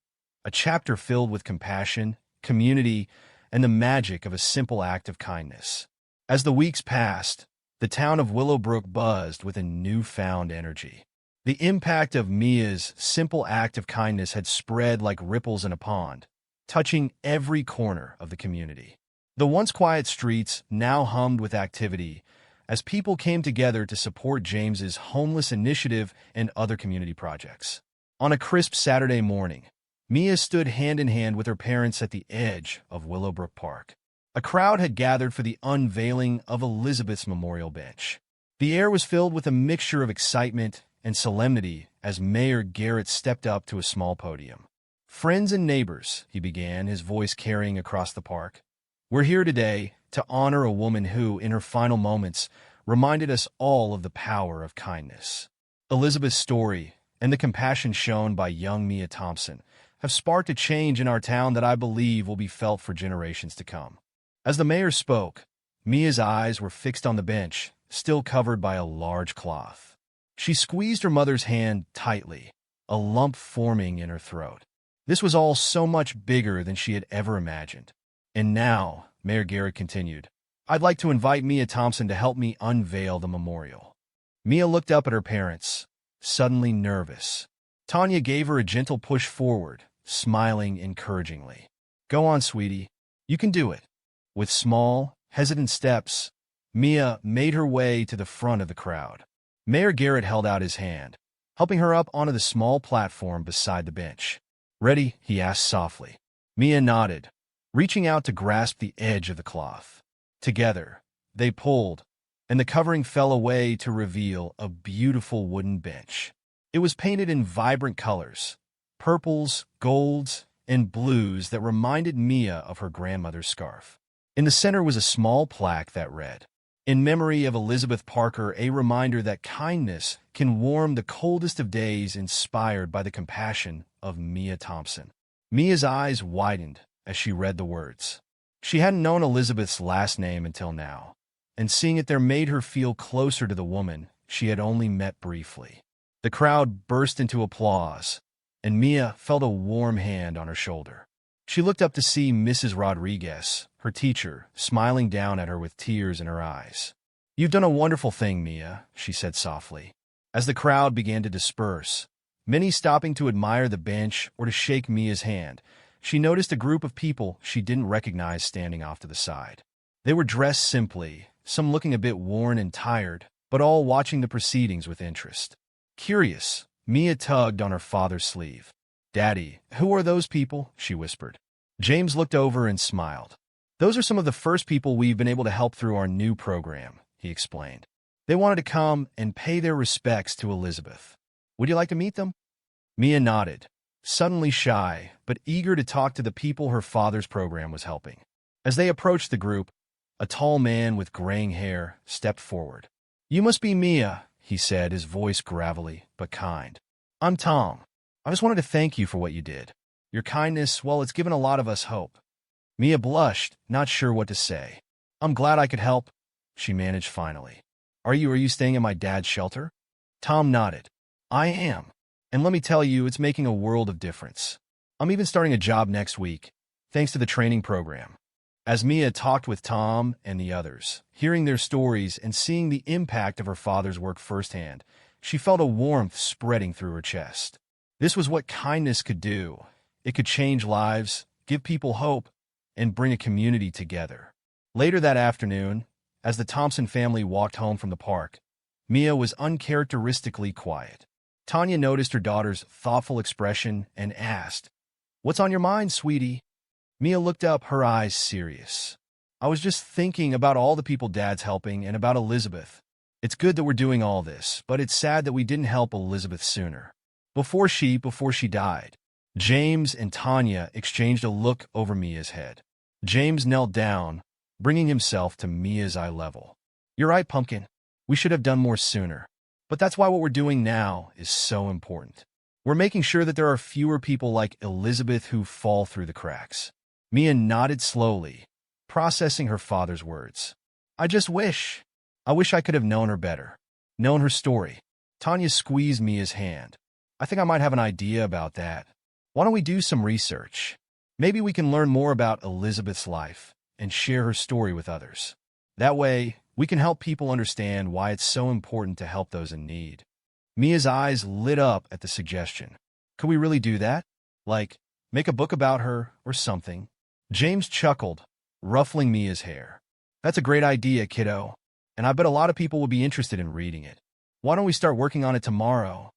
a chapter filled with compassion, community, and the magic of a simple act of kindness. As the weeks passed, the town of Willowbrook buzzed with a newfound energy. The impact of Mia's simple act of kindness had spread like ripples in a pond, touching every corner of the community. The once quiet streets now hummed with activity as people came together to support James's homeless initiative and other community projects. On a crisp Saturday morning, Mia stood hand in hand with her parents at the edge of Willowbrook Park. A crowd had gathered for the unveiling of Elizabeth's memorial bench. The air was filled with a mixture of excitement and solemnity as Mayor Garrett stepped up to a small podium. "Friends and neighbors," he began, his voice carrying across the park, "we're here today to honor a woman who, in her final moments, reminded us all of the power of kindness. Elizabeth's story and the compassion shown by young Mia Thompson have sparked a change in our town that I believe will be felt for generations to come." As the mayor spoke, Mia's eyes were fixed on the bench, still covered by a large cloth. She squeezed her mother's hand tightly, a lump forming in her throat. This was all so much bigger than she had ever imagined. "And now," Mayor Garrett continued, "I'd like to invite Mia Thompson to help me unveil the memorial." Mia looked up at her parents, suddenly nervous. Tanya gave her a gentle push forward, smiling encouragingly. "Go on, sweetie. You can do it." With small, hesitant steps, Mia made her way to the front of the crowd. Mayor Garrett held out his hand, helping her up onto the small platform beside the bench. "Ready?" he asked softly. Mia nodded, reaching out to grasp the edge of the cloth. Together, they pulled, and the covering fell away to reveal a beautiful wooden bench. It was painted in vibrant colors, purples, golds, and blues that reminded Mia of her grandmother's scarf. In the center was a small plaque that read, "In memory of Elizabeth Parker, a reminder that kindness can warm the coldest of days, inspired by the compassion of Mia Thompson." Mia's eyes widened as she read the words. She hadn't known Elizabeth's last name until now, and seeing it there made her feel closer to the woman she had only met briefly. The crowd burst into applause, and Mia felt a warm hand on her shoulder. She looked up to see Mrs. Rodriguez, her teacher, smiling down at her with tears in her eyes. "You've done a wonderful thing, Mia," she said softly. As the crowd began to disperse, many stopping to admire the bench or to shake Mia's hand, she noticed a group of people she didn't recognize standing off to the side. They were dressed simply, some looking a bit worn and tired, but all watching the proceedings with interest. Curious, Mia tugged on her father's sleeve. "Daddy, who are those people?" she whispered. James looked over and smiled. "Those are some of the first people we've been able to help through our new program," he explained. "They wanted to come and pay their respects to Elizabeth. Would you like to meet them?" Mia nodded, suddenly shy, but eager to talk to the people her father's program was helping. As they approached the group, a tall man with graying hair stepped forward. "You must be Mia," he said, his voice gravelly but kind. "I'm Tom. I just wanted to thank you for what you did. Your kindness, well, it's given a lot of us hope." Mia blushed, not sure what to say. "I'm glad I could help," she managed finally. Are you staying in my dad's shelter?" Tom nodded. "I am. And let me tell you, it's making a world of difference. I'm even starting a job next week, thanks to the training program." As Mia talked with Tom and the others, hearing their stories and seeing the impact of her father's work firsthand, she felt a warmth spreading through her chest. This was what kindness could do. It could change lives, give people hope, and bring a community together. Later that afternoon, as the Thompson family walked home from the park, Mia was uncharacteristically quiet. Tanya noticed her daughter's thoughtful expression and asked, "What's on your mind, sweetie?" Mia looked up, her eyes serious. "I was just thinking about all the people Dad's helping and about Elizabeth. It's good that we're doing all this, but it's sad that we didn't help Elizabeth sooner. Before she died." James and Tanya exchanged a look over Mia's head. James knelt down, bringing himself to Mia's eye level. "You're right, Pumpkin. We should have done more sooner. But that's why what we're doing now is so important. We're making sure that there are fewer people like Elizabeth who fall through the cracks." Mia nodded slowly, processing her father's words. I wish I could have known her better, known her story." Tanya squeezed Mia's hand. "I think I might have an idea about that. Why don't we do some research? Maybe we can learn more about Elizabeth's life and share her story with others. That way, we can help people understand why it's so important to help those in need." Mia's eyes lit up at the suggestion. "Could we really do that? Like, make a book about her or something?" James chuckled, ruffling Mia's hair. "That's a great idea, kiddo, and I bet a lot of people will be interested in reading it. Why don't we start working on it tomorrow?"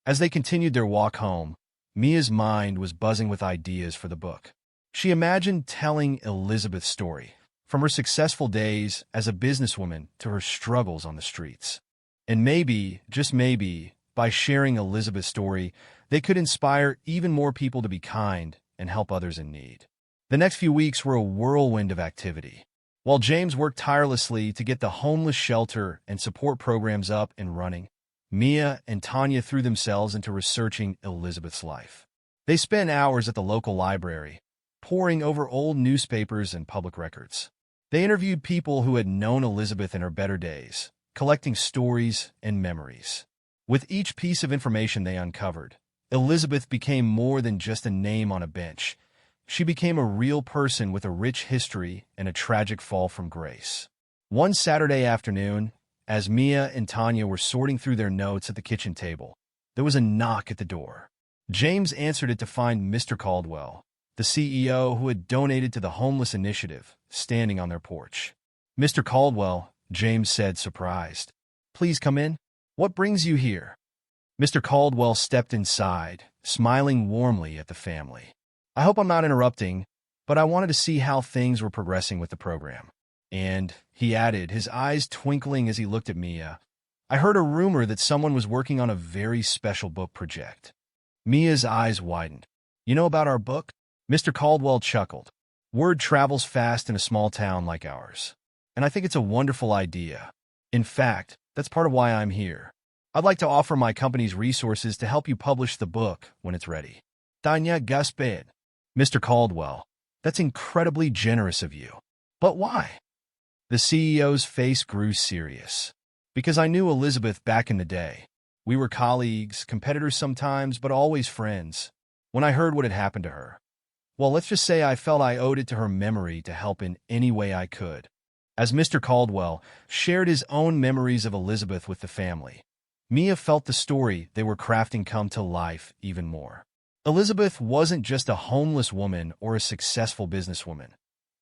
As they continued their walk home, Mia's mind was buzzing with ideas for the book. She imagined telling Elizabeth's story, from her successful days as a businesswoman to her struggles on the streets. And maybe, just maybe, by sharing Elizabeth's story, they could inspire even more people to be kind and help others in need. The next few weeks were a whirlwind of activity. While James worked tirelessly to get the homeless shelter and support programs up and running, Mia and Tanya threw themselves into researching Elizabeth's life. They spent hours at the local library, poring over old newspapers and public records. They interviewed people who had known Elizabeth in her better days, collecting stories and memories. With each piece of information they uncovered, Elizabeth became more than just a name on a bench. She became a real person with a rich history and a tragic fall from grace. One Saturday afternoon, as Mia and Tanya were sorting through their notes at the kitchen table, there was a knock at the door. James answered it to find Mr. Caldwell, the CEO who had donated to the homeless initiative, standing on their porch. "Mr. Caldwell," James said, surprised. "Please come in. What brings you here?" Mr. Caldwell stepped inside, smiling warmly at the family. "I hope I'm not interrupting, but I wanted to see how things were progressing with the program." And, he added, his eyes twinkling as he looked at Mia, "I heard a rumor that someone was working on a very special book project." Mia's eyes widened. "You know about our book?" Mr. Caldwell chuckled. Word travels fast in a small town like ours, and I think it's a wonderful idea. In fact, that's part of why I'm here. I'd like to offer my company's resources to help you publish the book when it's ready. Danya Gusped. Mr. Caldwell, that's incredibly generous of you. But why? The CEO's face grew serious. Because I knew Elizabeth back in the day. We were colleagues, competitors sometimes, but always friends. When I heard what had happened to her, well, let's just say I felt I owed it to her memory to help in any way I could. As Mr. Caldwell shared his own memories of Elizabeth with the family, Mia felt the story they were crafting come to life even more. Elizabeth wasn't just a homeless woman or a successful businesswoman.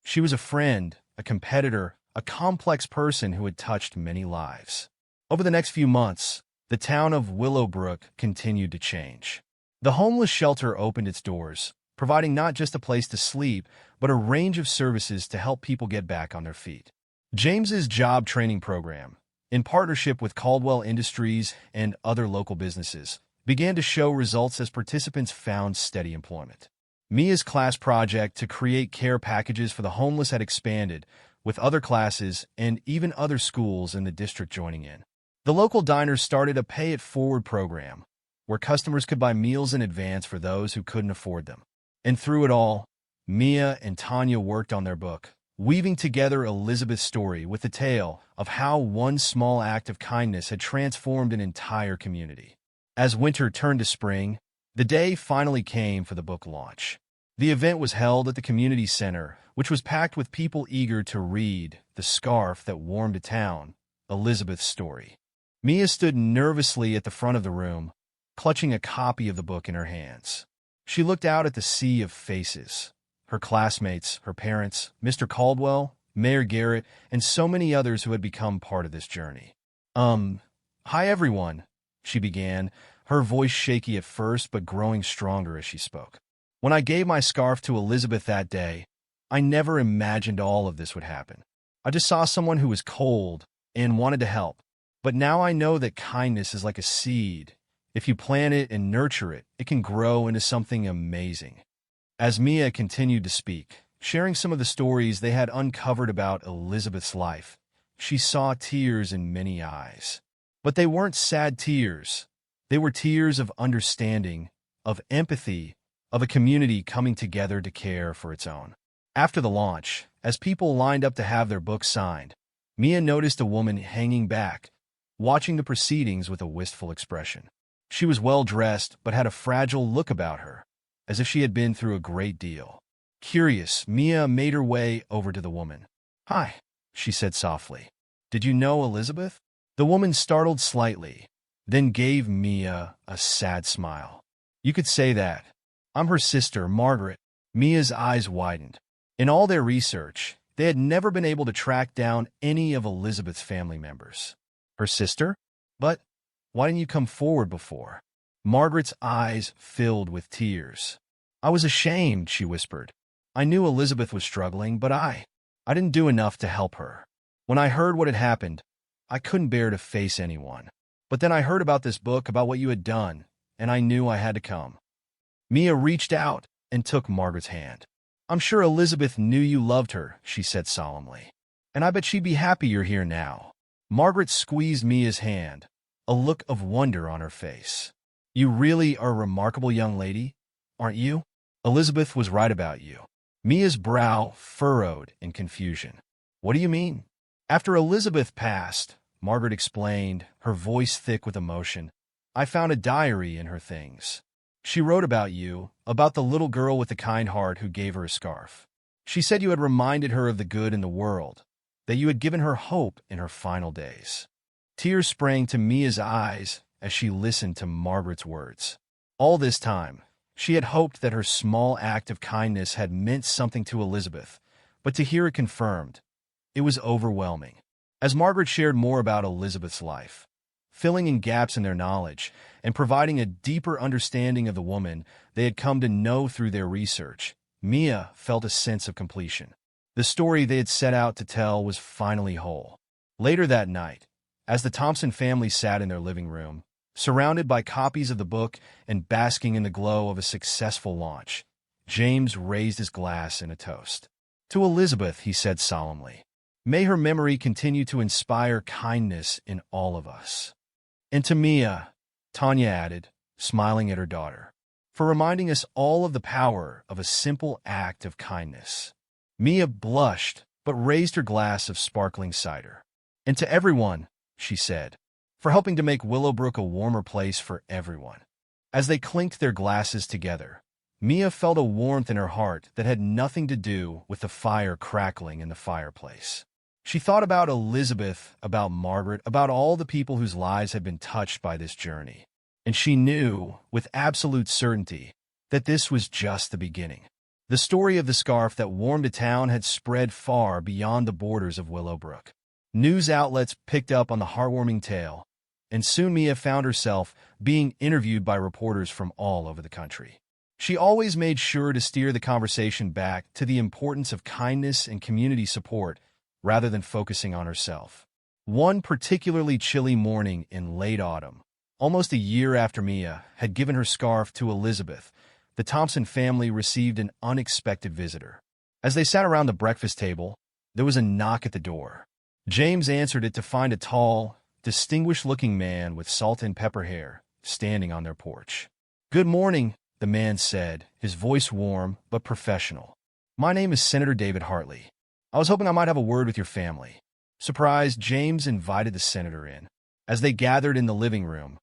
She was a friend, a competitor, a complex person who had touched many lives. Over the next few months, the town of Willowbrook continued to change. The homeless shelter opened its doors, providing not just a place to sleep, but a range of services to help people get back on their feet. James's job training program, in partnership with Caldwell Industries and other local businesses, began to show results as participants found steady employment. Mia's class project to create care packages for the homeless had expanded, with other classes and even other schools in the district joining in. The local diners started a pay-it-forward program, where customers could buy meals in advance for those who couldn't afford them. And through it all, Mia and Tanya worked on their book, weaving together Elizabeth's story with the tale of how one small act of kindness had transformed an entire community. As winter turned to spring, the day finally came for the book launch. The event was held at the community center, which was packed with people eager to read The Scarf That Warmed a Town, Elizabeth's story. Mia stood nervously at the front of the room, clutching a copy of the book in her hands. She looked out at the sea of faces, her classmates, her parents, Mr. Caldwell, Mayor Garrett, and so many others who had become part of this journey. Hi everyone, she began, her voice shaky at first but growing stronger as she spoke. When I gave my scarf to Elizabeth that day, I never imagined all of this would happen. I just saw someone who was cold and wanted to help. But now I know that kindness is like a seed. If you plant it and nurture it, it can grow into something amazing. As Mia continued to speak, sharing some of the stories they had uncovered about Elizabeth's life, she saw tears in many eyes. But they weren't sad tears. They were tears of understanding, of empathy, of a community coming together to care for its own. After the launch, as people lined up to have their books signed, Mia noticed a woman hanging back, watching the proceedings with a wistful expression. She was well-dressed but had a fragile look about her, as if she had been through a great deal. Curious, Mia made her way over to the woman. "Hi," she said softly. "Did you know Elizabeth?" The woman startled slightly, then gave Mia a sad smile. "You could say that. I'm her sister, Margaret." Mia's eyes widened. In all their research, they had never been able to track down any of Elizabeth's family members. Her sister? But why didn't you come forward before? Margaret's eyes filled with tears. "I was ashamed," she whispered. "I knew Elizabeth was struggling, but I didn't do enough to help her. When I heard what had happened, I couldn't bear to face anyone. But then I heard about this book, about what you had done, and I knew I had to come." Mia reached out and took Margaret's hand. "I'm sure Elizabeth knew you loved her," she said solemnly. "And I bet she'd be happy you're here now." Margaret squeezed Mia's hand, a look of wonder on her face. "You really are a remarkable young lady, aren't you? Elizabeth was right about you." Mia's brow furrowed in confusion. "What do you mean?" "After Elizabeth passed," Margaret explained, her voice thick with emotion, "I found a diary in her things. She wrote about you, about the little girl with the kind heart who gave her a scarf. She said you had reminded her of the good in the world, that you had given her hope in her final days." Tears sprang to Mia's eyes as she listened to Margaret's words. All this time, she had hoped that her small act of kindness had meant something to Elizabeth, but to hear it confirmed, it was overwhelming. As Margaret shared more about Elizabeth's life, filling in gaps in their knowledge and providing a deeper understanding of the woman they had come to know through their research, Mia felt a sense of completion. The story they had set out to tell was finally whole. Later that night, as the Thompson family sat in their living room, surrounded by copies of the book and basking in the glow of a successful launch, James raised his glass in a toast. To Elizabeth, he said solemnly, may her memory continue to inspire kindness in all of us. And to Mia, Tanya added, smiling at her daughter, for reminding us all of the power of a simple act of kindness. Mia blushed, but raised her glass of sparkling cider. And to everyone, she said, for helping to make Willowbrook a warmer place for everyone. As they clinked their glasses together, Mia felt a warmth in her heart that had nothing to do with the fire crackling in the fireplace. She thought about Elizabeth, about Margaret, about all the people whose lives had been touched by this journey. And she knew, with absolute certainty, that this was just the beginning. The story of the scarf that warmed a town had spread far beyond the borders of Willowbrook. News outlets picked up on the heartwarming tale, and soon Mia found herself being interviewed by reporters from all over the country. She always made sure to steer the conversation back to the importance of kindness and community support rather than focusing on herself. One particularly chilly morning in late autumn, almost a year after Mia had given her scarf to Elizabeth, the Thompson family received an unexpected visitor. As they sat around the breakfast table, there was a knock at the door. James answered it to find a tall, distinguished-looking man with salt and pepper hair standing on their porch. "Good morning," the man said, his voice warm but professional. "My name is Senator David Hartley. I was hoping I might have a word with your family." Surprised, James invited the senator in. As they gathered in the living room,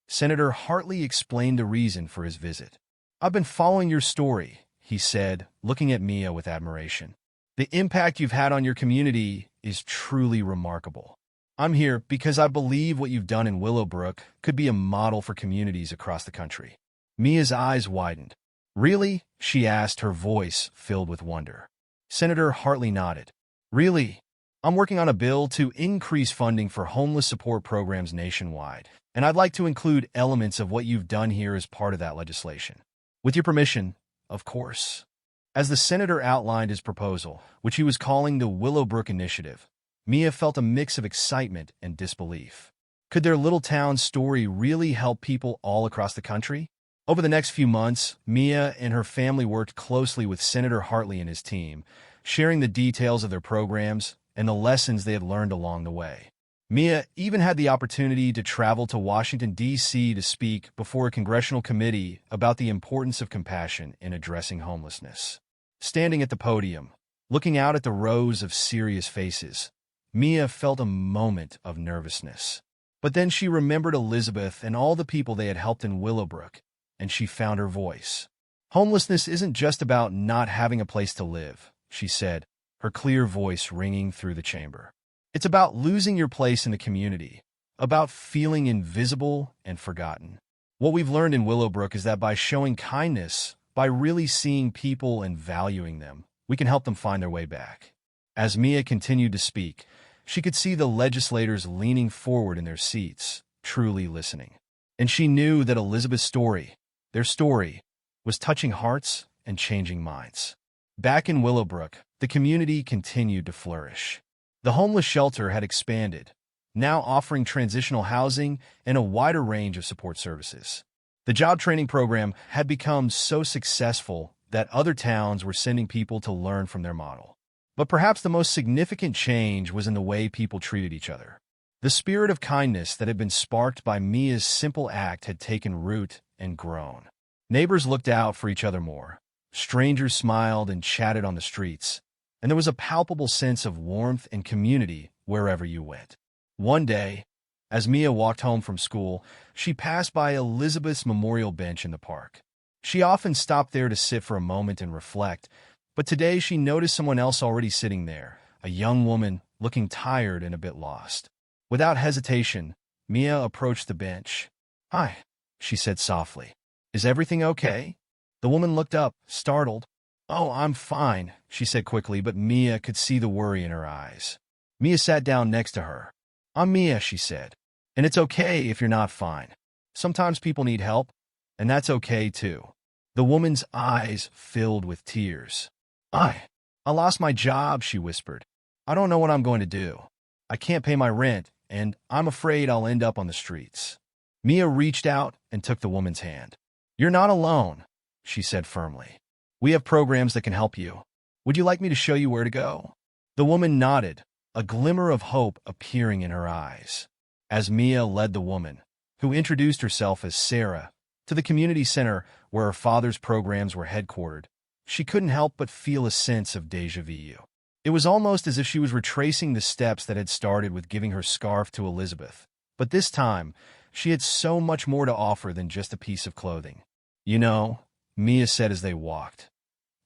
Senator Hartley explained the reason for his visit. "I've been following your story," he said, looking at Mia with admiration. "The impact you've had on your community is truly remarkable. I'm here because I believe what you've done in Willowbrook could be a model for communities across the country." Mia's eyes widened. "Really?" she asked, her voice filled with wonder. Senator Hartley nodded. "Really? I'm working on a bill to increase funding for homeless support programs nationwide, and I'd like to include elements of what you've done here as part of that legislation. With your permission, of course." As the senator outlined his proposal, which he was calling the Willowbrook Initiative, Mia felt a mix of excitement and disbelief. Could their little town story really help people all across the country? Over the next few months, Mia and her family worked closely with Senator Hartley and his team, sharing the details of their programs and the lessons they had learned along the way. Mia even had the opportunity to travel to Washington, D.C. to speak before a congressional committee about the importance of compassion in addressing homelessness. Standing at the podium, looking out at the rows of serious faces, Mia felt a moment of nervousness. But then she remembered Elizabeth and all the people they had helped in Willowbrook, and she found her voice. "Homelessness isn't just about not having a place to live," she said, her clear voice ringing through the chamber. "It's about losing your place in the community, about feeling invisible and forgotten. What we've learned in Willowbrook is that by showing kindness, by really seeing people and valuing them, we can help them find their way back." As Mia continued to speak, she could see the legislators leaning forward in their seats, truly listening. And she knew that Elizabeth's story, their story, was touching hearts and changing minds. Back in Willowbrook, the community continued to flourish. The homeless shelter had expanded, now offering transitional housing and a wider range of support services. The job training program had become so successful that other towns were sending people to learn from their model. But perhaps the most significant change was in the way people treated each other. The spirit of kindness that had been sparked by Mia's simple act had taken root and grown. Neighbors looked out for each other more. Strangers smiled and chatted on the streets, and there was a palpable sense of warmth and community wherever you went. One day, as Mia walked home from school, she passed by Elizabeth's memorial bench in the park. She often stopped there to sit for a moment and reflect, but today she noticed someone else already sitting there, a young woman looking tired and a bit lost. Without hesitation, Mia approached the bench. "Hi," she said softly. "Is everything okay?" The woman looked up, startled. "Oh, I'm fine," she said quickly, but Mia could see the worry in her eyes. Mia sat down next to her. "I'm Mia," she said, "and it's okay if you're not fine. Sometimes people need help, and that's okay too." The woman's eyes filled with tears. I lost my job," she whispered. "I don't know what I'm going to do. I can't pay my rent, and I'm afraid I'll end up on the streets." Mia reached out and took the woman's hand. "You're not alone," she said firmly. "We have programs that can help you. Would you like me to show you where to go? The woman nodded, a glimmer of hope appearing in her eyes. As Mia led the woman, who introduced herself as Sarah, to the community center where her father's programs were headquartered, she couldn't help but feel a sense of déjà vu. It was almost as if she was retracing the steps that had started with giving her scarf to Elizabeth. But this time, she had so much more to offer than just a piece of clothing. You know, Mia said as they walked,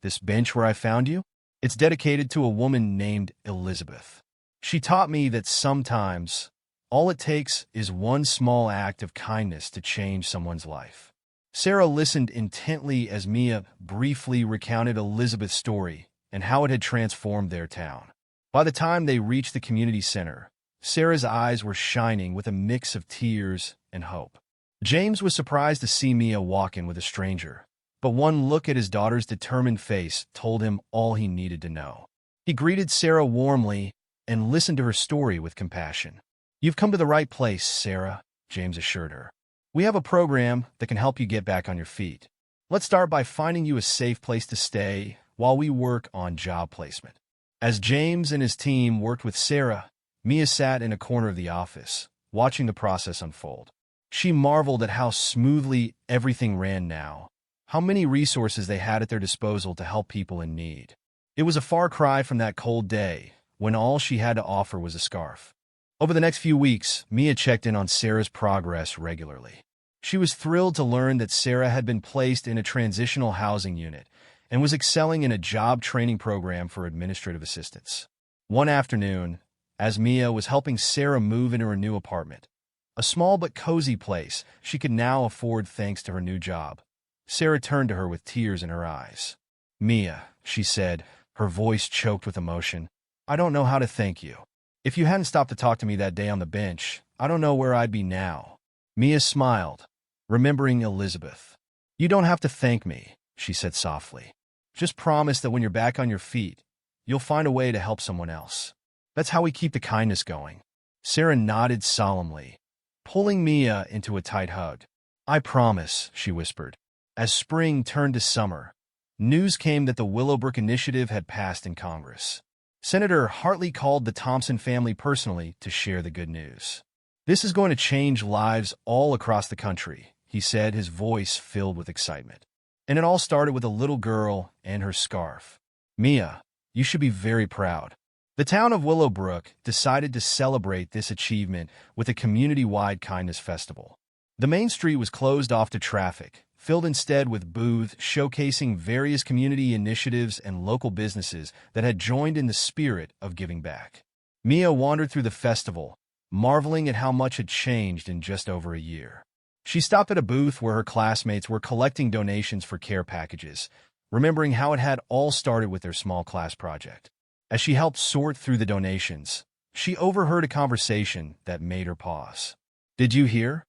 this bench where I found you? It's dedicated to a woman named Elizabeth. She taught me that sometimes all it takes is one small act of kindness to change someone's life. Sarah listened intently as Mia briefly recounted Elizabeth's story and how it had transformed their town. By the time they reached the community center, Sarah's eyes were shining with a mix of tears and hope. James was surprised to see Mia walk in with a stranger, but one look at his daughter's determined face told him all he needed to know. He greeted Sarah warmly and listened to her story with compassion. You've come to the right place, Sarah, James assured her. We have a program that can help you get back on your feet. Let's start by finding you a safe place to stay while we work on job placement. As James and his team worked with Sarah, Mia sat in a corner of the office, watching the process unfold. She marveled at how smoothly everything ran now, how many resources they had at their disposal to help people in need. It was a far cry from that cold day when all she had to offer was a scarf. Over the next few weeks, Mia checked in on Sarah's progress regularly. She was thrilled to learn that Sarah had been placed in a transitional housing unit and was excelling in a job training program for administrative assistants. One afternoon, as Mia was helping Sarah move into her new apartment, a small but cozy place she could now afford thanks to her new job, Sarah turned to her with tears in her eyes. Mia, she said, her voice choked with emotion, I don't know how to thank you. If you hadn't stopped to talk to me that day on the bench, I don't know where I'd be now. Mia smiled, remembering Elizabeth. You don't have to thank me, she said softly. Just promise that when you're back on your feet, you'll find a way to help someone else. That's how we keep the kindness going. Sarah nodded solemnly, pulling Mia into a tight hug. I promise, she whispered. As spring turned to summer, news came that the Willowbrook Initiative had passed in Congress. Senator Hartley called the Thompson family personally to share the good news. This is going to change lives all across the country, he said, his voice filled with excitement. And it all started with a little girl and her scarf. Mia, you should be very proud. The town of Willowbrook decided to celebrate this achievement with a community-wide kindness festival. The main street was closed off to traffic, filled instead with booths showcasing various community initiatives and local businesses that had joined in the spirit of giving back. Mia wandered through the festival, marveling at how much had changed in just over a year. She stopped at a booth where her classmates were collecting donations for care packages, remembering how it had all started with their small class project. As she helped sort through the donations, she overheard a conversation that made her pause. Did you hear?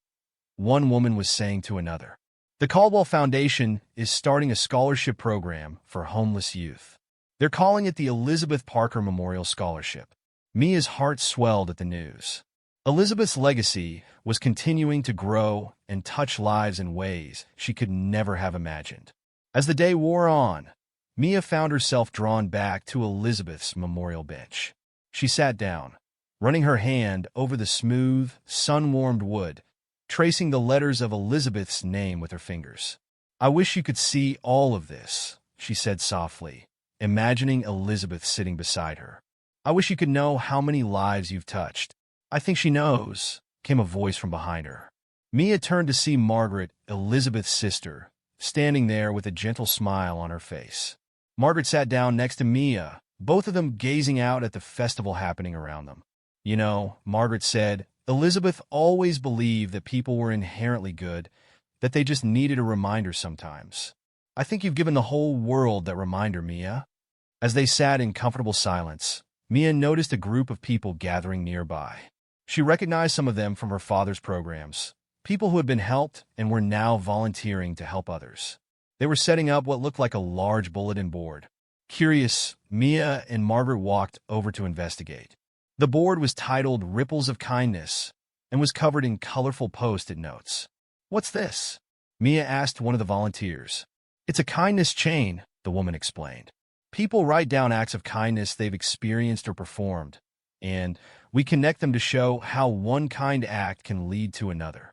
One woman was saying to another. The Caldwell Foundation is starting a scholarship program for homeless youth. They're calling it the Elizabeth Parker Memorial Scholarship. Mia's heart swelled at the news. Elizabeth's legacy was continuing to grow and touch lives in ways she could never have imagined. As the day wore on, Mia found herself drawn back to Elizabeth's memorial bench. She sat down, running her hand over the smooth, sun-warmed wood, tracing the letters of Elizabeth's name with her fingers. I wish you could see all of this, she said softly, imagining Elizabeth sitting beside her. I wish you could know how many lives you've touched. I think she knows, came a voice from behind her. Mia turned to see Margaret, Elizabeth's sister, standing there with a gentle smile on her face. Margaret sat down next to Mia, both of them gazing out at the festival happening around them. You know, Margaret said, Elizabeth always believed that people were inherently good, that they just needed a reminder sometimes. I think you've given the whole world that reminder, Mia. As they sat in comfortable silence, Mia noticed a group of people gathering nearby. She recognized some of them from her father's programs, people who had been helped and were now volunteering to help others. They were setting up what looked like a large bulletin board. Curious, Mia and Margaret walked over to investigate. The board was titled Ripples of Kindness and was covered in colorful post-it notes. What's this? Mia asked one of the volunteers. It's a kindness chain, the woman explained. People write down acts of kindness they've experienced or performed, and we connect them to show how one kind act can lead to another.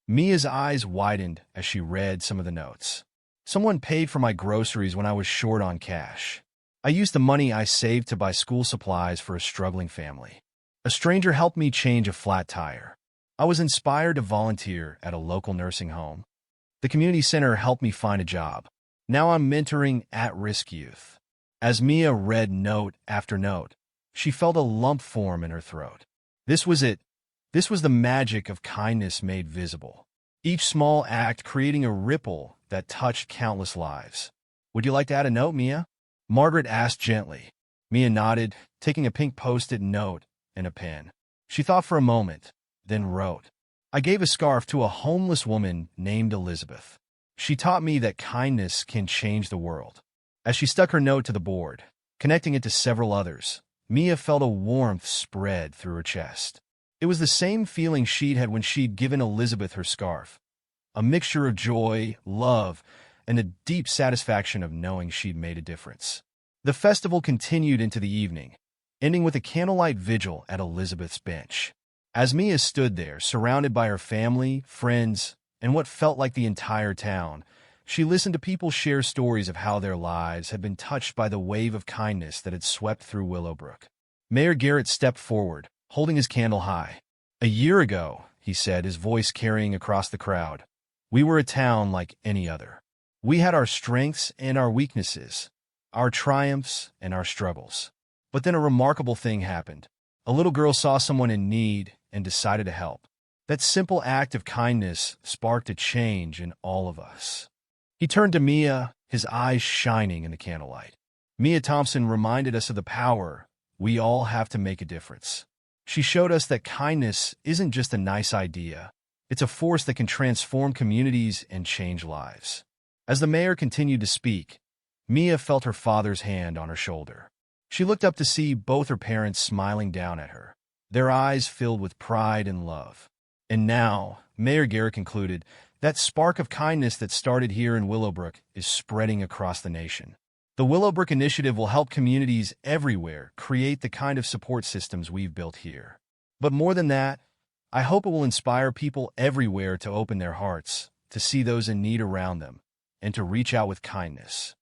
Mia's eyes widened as she read some of the notes. Someone paid for my groceries when I was short on cash. I used the money I saved to buy school supplies for a struggling family. A stranger helped me change a flat tire. I was inspired to volunteer at a local nursing home. The community center helped me find a job. Now I'm mentoring at-risk youth. As Mia read note after note, she felt a lump form in her throat. This was it. This was the magic of kindness made visible. Each small act creating a ripple that touched countless lives. Would you like to add a note, Mia? Margaret asked gently. Mia nodded, taking a pink post-it note and a pen. She thought for a moment, then wrote, I gave a scarf to a homeless woman named Elizabeth. She taught me that kindness can change the world. As she stuck her note to the board, connecting it to several others, Mia felt a warmth spread through her chest. It was the same feeling she'd had when she'd given Elizabeth her scarf. A mixture of joy, love, and the deep satisfaction of knowing she'd made a difference. The festival continued into the evening, ending with a candlelight vigil at Elizabeth's bench. As Mia stood there, surrounded by her family, friends, and what felt like the entire town, she listened to people share stories of how their lives had been touched by the wave of kindness that had swept through Willowbrook. Mayor Garrett stepped forward, holding his candle high. A year ago, he said, his voice carrying across the crowd, we were a town like any other. We had our strengths and our weaknesses, our triumphs and our struggles. But then a remarkable thing happened. A little girl saw someone in need and decided to help. That simple act of kindness sparked a change in all of us. He turned to Mia, his eyes shining in the candlelight. Mia Thompson reminded us of the power we all have to make a difference. She showed us that kindness isn't just a nice idea. It's a force that can transform communities and change lives. As the mayor continued to speak, Mia felt her father's hand on her shoulder. She looked up to see both her parents smiling down at her, their eyes filled with pride and love. And now, Mayor Garrett concluded, that spark of kindness that started here in Willowbrook is spreading across the nation. The Willowbrook Initiative will help communities everywhere create the kind of support systems we've built here. But more than that, I hope it will inspire people everywhere to open their hearts, to see those in need around them, and to reach out with kindness.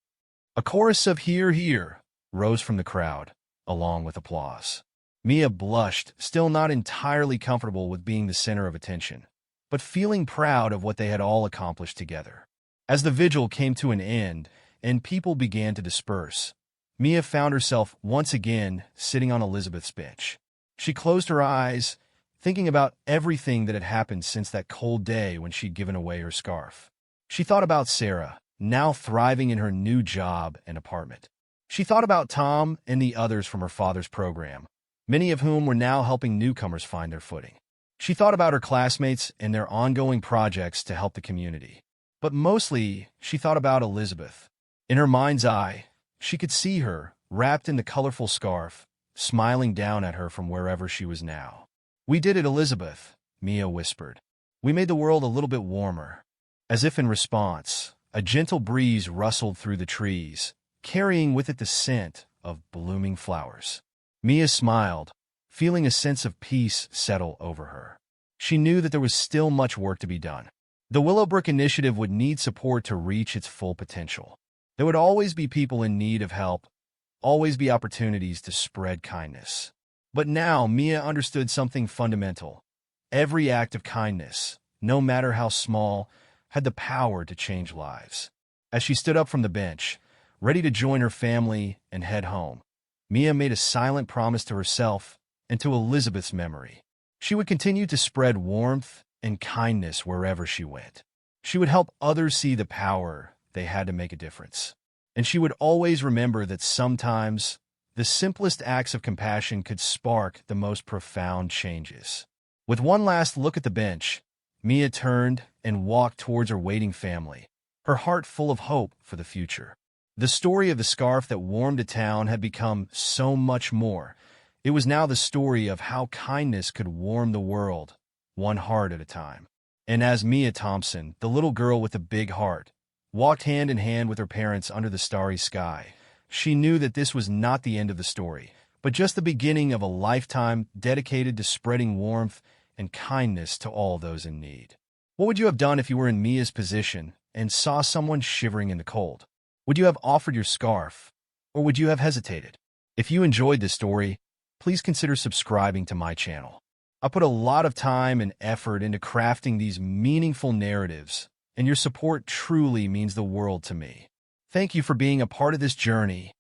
A chorus of "Hear, hear" rose from the crowd, along with applause. Mia blushed, still not entirely comfortable with being the center of attention, but feeling proud of what they had all accomplished together. As the vigil came to an end and people began to disperse, Mia found herself once again sitting on Elizabeth's bench. She closed her eyes, thinking about everything that had happened since that cold day when she'd given away her scarf. She thought about Sarah, now thriving in her new job and apartment. She thought about Tom and the others from her father's program, many of whom were now helping newcomers find their footing. She thought about her classmates and their ongoing projects to help the community. But mostly, she thought about Elizabeth. In her mind's eye, she could see her, wrapped in the colorful scarf, smiling down at her from wherever she was now. "We did it, Elizabeth," Mia whispered. "We made the world a little bit warmer." As if in response, a gentle breeze rustled through the trees, carrying with it the scent of blooming flowers. Mia smiled, feeling a sense of peace settle over her. She knew that there was still much work to be done. The Willowbrook Initiative would need support to reach its full potential. There would always be people in need of help, always be opportunities to spread kindness. But now Mia understood something fundamental. Every act of kindness, no matter how small, had the power to change lives. As she stood up from the bench, ready to join her family and head home, Mia made a silent promise to herself and to Elizabeth's memory. She would continue to spread warmth and kindness wherever she went. She would help others see the power they had to make a difference. And she would always remember that sometimes the simplest acts of compassion could spark the most profound changes. With one last look at the bench, Mia turned and walked towards her waiting family, her heart full of hope for the future. The story of the scarf that warmed a town had become so much more. It was now the story of how kindness could warm the world, one heart at a time. And as Mia Thompson, the little girl with the big heart, walked hand in hand with her parents under the starry sky, She knew that this was not the end of the story, but just the beginning of a lifetime dedicated to spreading warmth and kindness to all those in need. What would you have done if you were in Mia's position and saw someone shivering in the cold? Would you have offered your scarf, or would you have hesitated? If you enjoyed this story, please consider subscribing to my channel. I put a lot of time and effort into crafting these meaningful narratives, and your support truly means the world to me. Thank you for being a part of this journey,